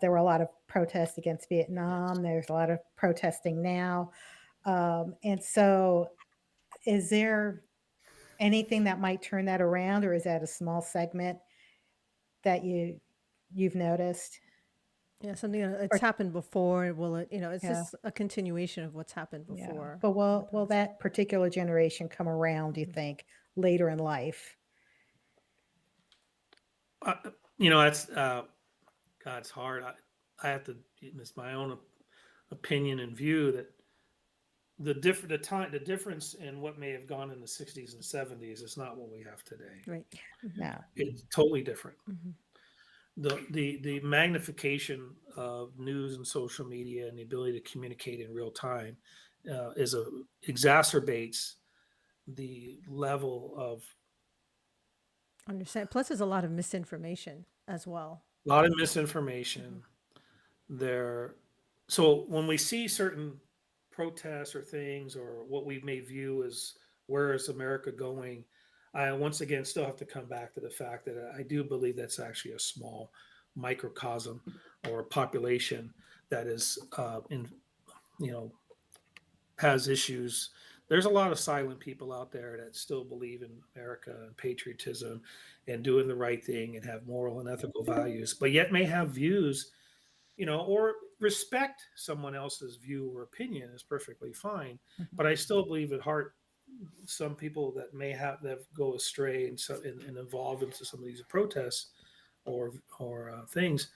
There were a lot of protests against Yes. Vietnam. There's a lot of protesting now. And so, is there anything that might turn that around, or is that a small segment that you've noticed? Yeah, something it's Or happened before. It's yeah, just a continuation of what's happened yeah. before But in the will past. that particular generation come around, do you Mhm. think, later in life? Uh, that's God, it's hard. I have to. It's my own opinion and view that the difference in what may have gone in the '60s and '70s is not what we have today. Right. Hmm. No. It's totally different. Hmm. The magnification of news and social media and the ability to communicate in real time is a exacerbates the level of Understand. Plus, there's a lot of misinformation as well. a lot of Hmm. misinformation there. So when we see certain protests or things or what we may view as where is America going, I once again still have to come back to the fact that I do believe that's actually a small microcosm or population that is in you know has issues. There's a lot of silent people out there that still believe in America and patriotism and doing the right thing and have moral and ethical values, but yet may have views, or respect someone else's view or opinion is perfectly fine. Mhm. But I still believe at heart, some people that may have that go astray and evolve into some of these protests or things,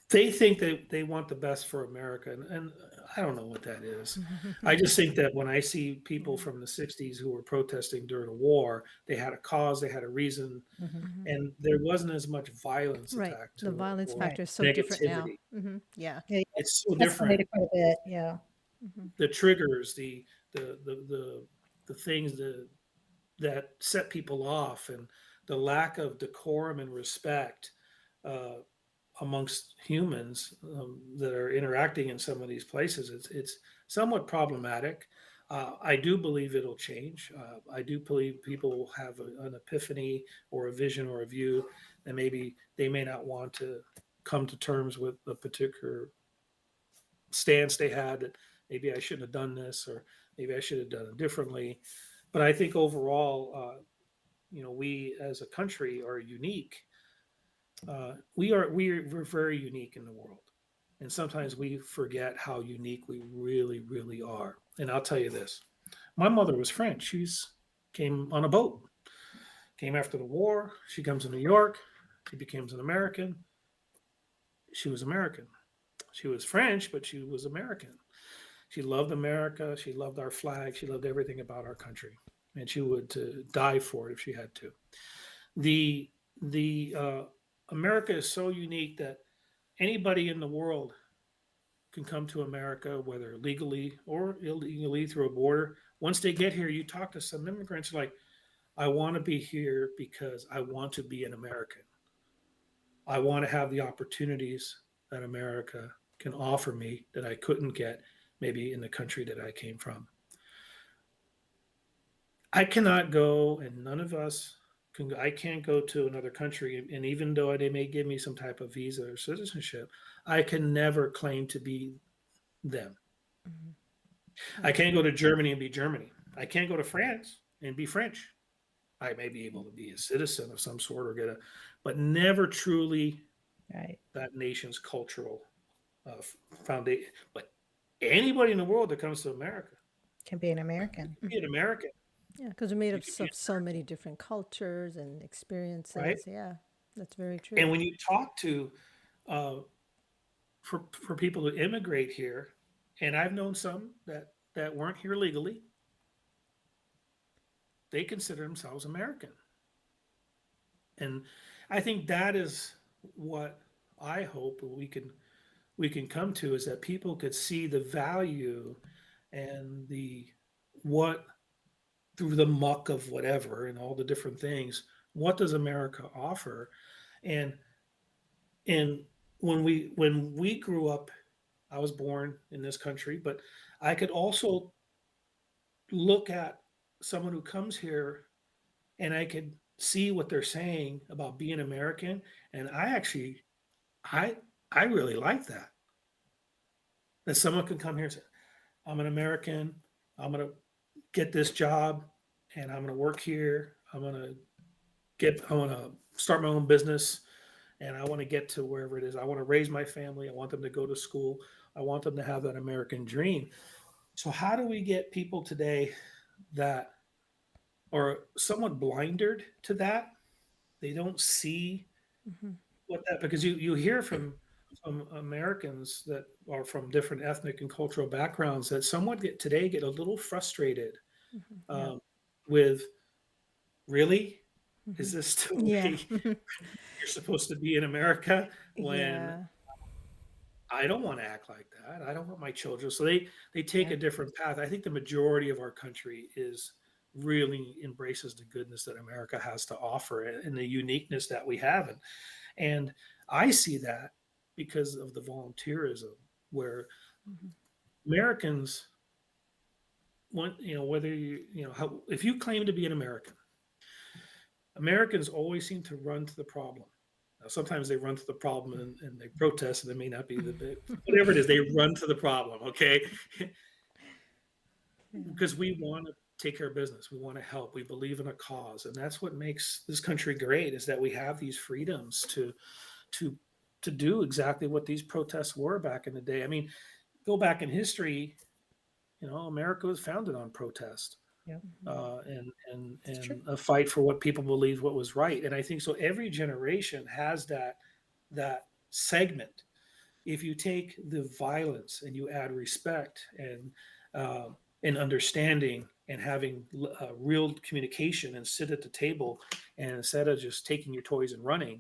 they think that they want the best for America, and I don't know what that is. I just think that when I see people Yeah. from the '60s who were protesting during a war, they had a cause, they had a reason, Mhm. Hmm. and there wasn't as much violence Right. attached The to it violence or Right. factor is so different now. negativity. Yeah. Yeah, It's so yeah, different. escalated quite a bit. Yeah. Hmm. The triggers, the things that set people off, and the lack of decorum and respect uh, amongst humans that are interacting in some of these places. It's somewhat problematic. I do believe it'll change. I do believe people will have an epiphany or a vision or a view, and maybe they may not want to come to terms with a particular stance they had, that maybe I shouldn't have done this or maybe I should have done it differently. But I think overall, we as a country are unique. We're very unique in the world. And sometimes we forget how unique we really, really are. And I'll tell you this, my mother was French. She's came on a boat, came after the war. She comes to New York. She becomes an American. She was American. She was French, but she was American. She loved America. She loved our flag. She loved everything about our country, and she would die for it if she had to. The America is so unique that anybody in the world can come to America, whether legally or illegally through a border. Once they get here, you talk to some immigrants like, I want to be here because I want to be an American. I want to have the opportunities that America can offer me that I couldn't get maybe in the country that I came from. I cannot go, and none of us can. I can't go to another country, and even though they may give me some type of visa or citizenship, I can never claim to be them. Hmm. I Yeah. can't go to Germany and be Germany. I can't go to France and be French. I may be able to be a citizen of some sort or get a, but never truly Right. that nation's cultural uh, foundation. But anybody in the world that comes to America, Can be an American. you can be an American. Yeah, because we're made You up can be of so many different cultures and right. experiences. Yeah, that's very true. And when you talk to uh, for people who immigrate here, and I've known some that weren't here legally, they consider themselves American, and I think that is what I hope we can come to is that people could see the value and the what through the muck of whatever and all the different things. What does America offer? And and when we grew up, I was born in this country, but I could also look at someone who comes here and I could see what they're saying about being American, and I I really like that. That someone can come here and say, I'm an American, I'm gonna get this job and I'm gonna work here, I wanna start my own business and I want to get to wherever it is. I want to raise my family. I want them to go to school. I want them to have that American dream. So how do we get people today that are somewhat blinded to that? They don't see Hmm. what that because you hear from Americans that are from different ethnic and cultural backgrounds that somewhat get a little frustrated Hmm. Yeah. um, with really Hmm. is this the Yeah. way you're supposed to be in America when Yeah. I don't want to act like that. I don't want my children. So they take Yeah. a different path. I think the majority of our country is really embraces the goodness that America has to offer and the uniqueness that we have. And I see that because of the volunteerism where Hmm. Americans want, whether how, if you claim to be an American, Americans always seem to run to the problem. Now, sometimes they run to the problem and they protest, and they may not be the big, whatever it is, they run to the problem, okay? Yeah. Because we want to take care of business. We want to help. We believe in a cause. And that's what makes this country great is that we have these freedoms to to do exactly what these protests were back in the day. I mean, go back in history, America was founded on protest Yep. and It's true. a fight for what people believed what was right. And I think so. Every generation has that segment. If you take the violence and you add respect uh, and understanding and having real communication and sit at the table, and instead of just taking your toys and running,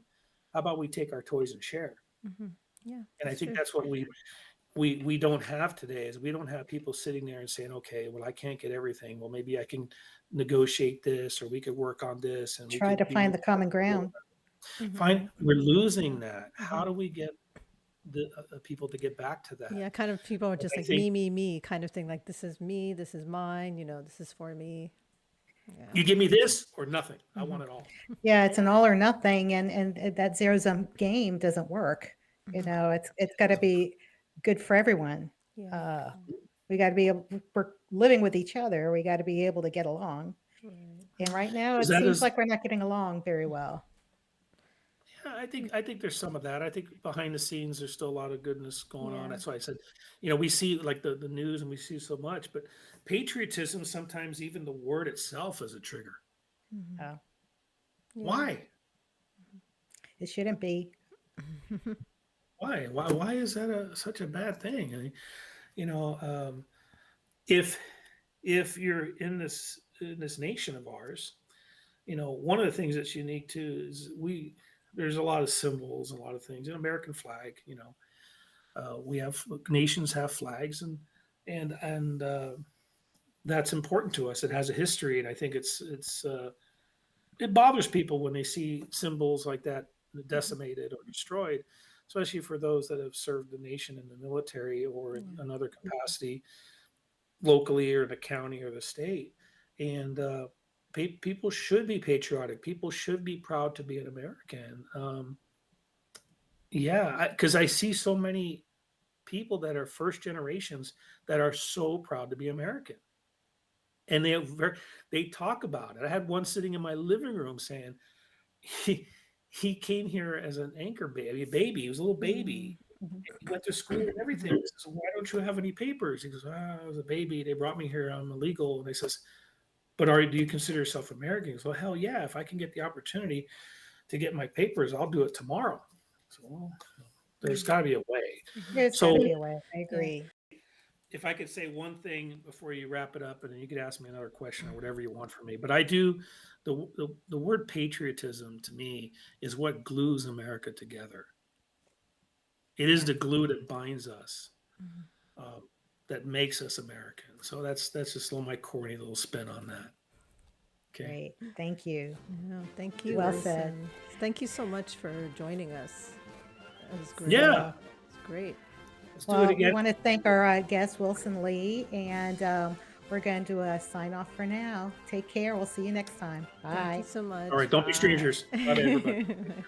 how about we take our toys and share? Hmm. Yeah, And I that's think true. that's what we don't have today is we don't have people sitting there and saying, okay, well, I can't get everything. Well, maybe I can negotiate this, or we could work on this, and we Try to could be find more the common flexible. ground. Hmm. Fine, we're Yeah. losing that. Hmm. How do we get the people to get back to that? Yeah, kind of people are And just I like think me kind of thing. Like this is me, this is mine. This is for me. Yeah. you give me this or nothing. I Hmm. want it all. Yeah, it's Yeah. an all or nothing, and that zero sum game doesn't work. Hmm. It's got to be good for everyone. Yeah. Uh, we got to be able. We're living with each other. We got to be able to get along. Right. And right now, Because it that seems is, like we're not getting along very well. I think there's some of that. I think behind the scenes there's still a lot of goodness going on. Yeah. That's why I said, we see like the news and we see so much, but patriotism sometimes even the word itself is a trigger. Mhm. Oh, Yeah. Why? it shouldn't be. Why? Why is that such a bad thing? I mean, you know, if you're in this nation of ours, one of the things that's unique too is there's a lot of symbols and a lot of things. An American flag, we have nations have flags and that's important to us. It has a history, and I think it bothers people when they see symbols like that decimated or destroyed, especially for those that have served the nation in the military or in Yeah. another capacity locally or in the county or the state. And people should be patriotic. People should be proud to be an American. Yeah, because I see so many people that are first generations that are so proud to be American, and they talk about it. I had one sitting in my living room saying he he came here as an anchor baby, a baby. He was a little baby. Mhm. He went to school and everything. I says, "Why don't you have any papers?" He goes, "I was a baby. They brought me here. I'm illegal." And I says, "But do you consider yourself American?" He goes, "Well, hell yeah. If I can get the opportunity to get my papers, I'll do it tomorrow." So, well, there's got to be a way. Mhm. There's got to So be a way. I Yeah. agree. if I could say one thing before you wrap it up, and then you could ask me another question or whatever you want from me. But I do the word patriotism to me is what glues America together. It is Yeah, the glue that binds us, Mhm. uh, that makes us American. So that's just a little my corny little spin on that. Okay. great. Thank you. Yeah. Thank you. Well It was, said. thank you so much for joining us. It was great. Yeah. Well, It's great. Let's do it well, we again. want to thank our guest, Wilson Lee, and we're going to sign off for now. Take care. We'll see you next time. Thank you Bye. so much. All right. Don't be Bye. strangers. Bye, everybody.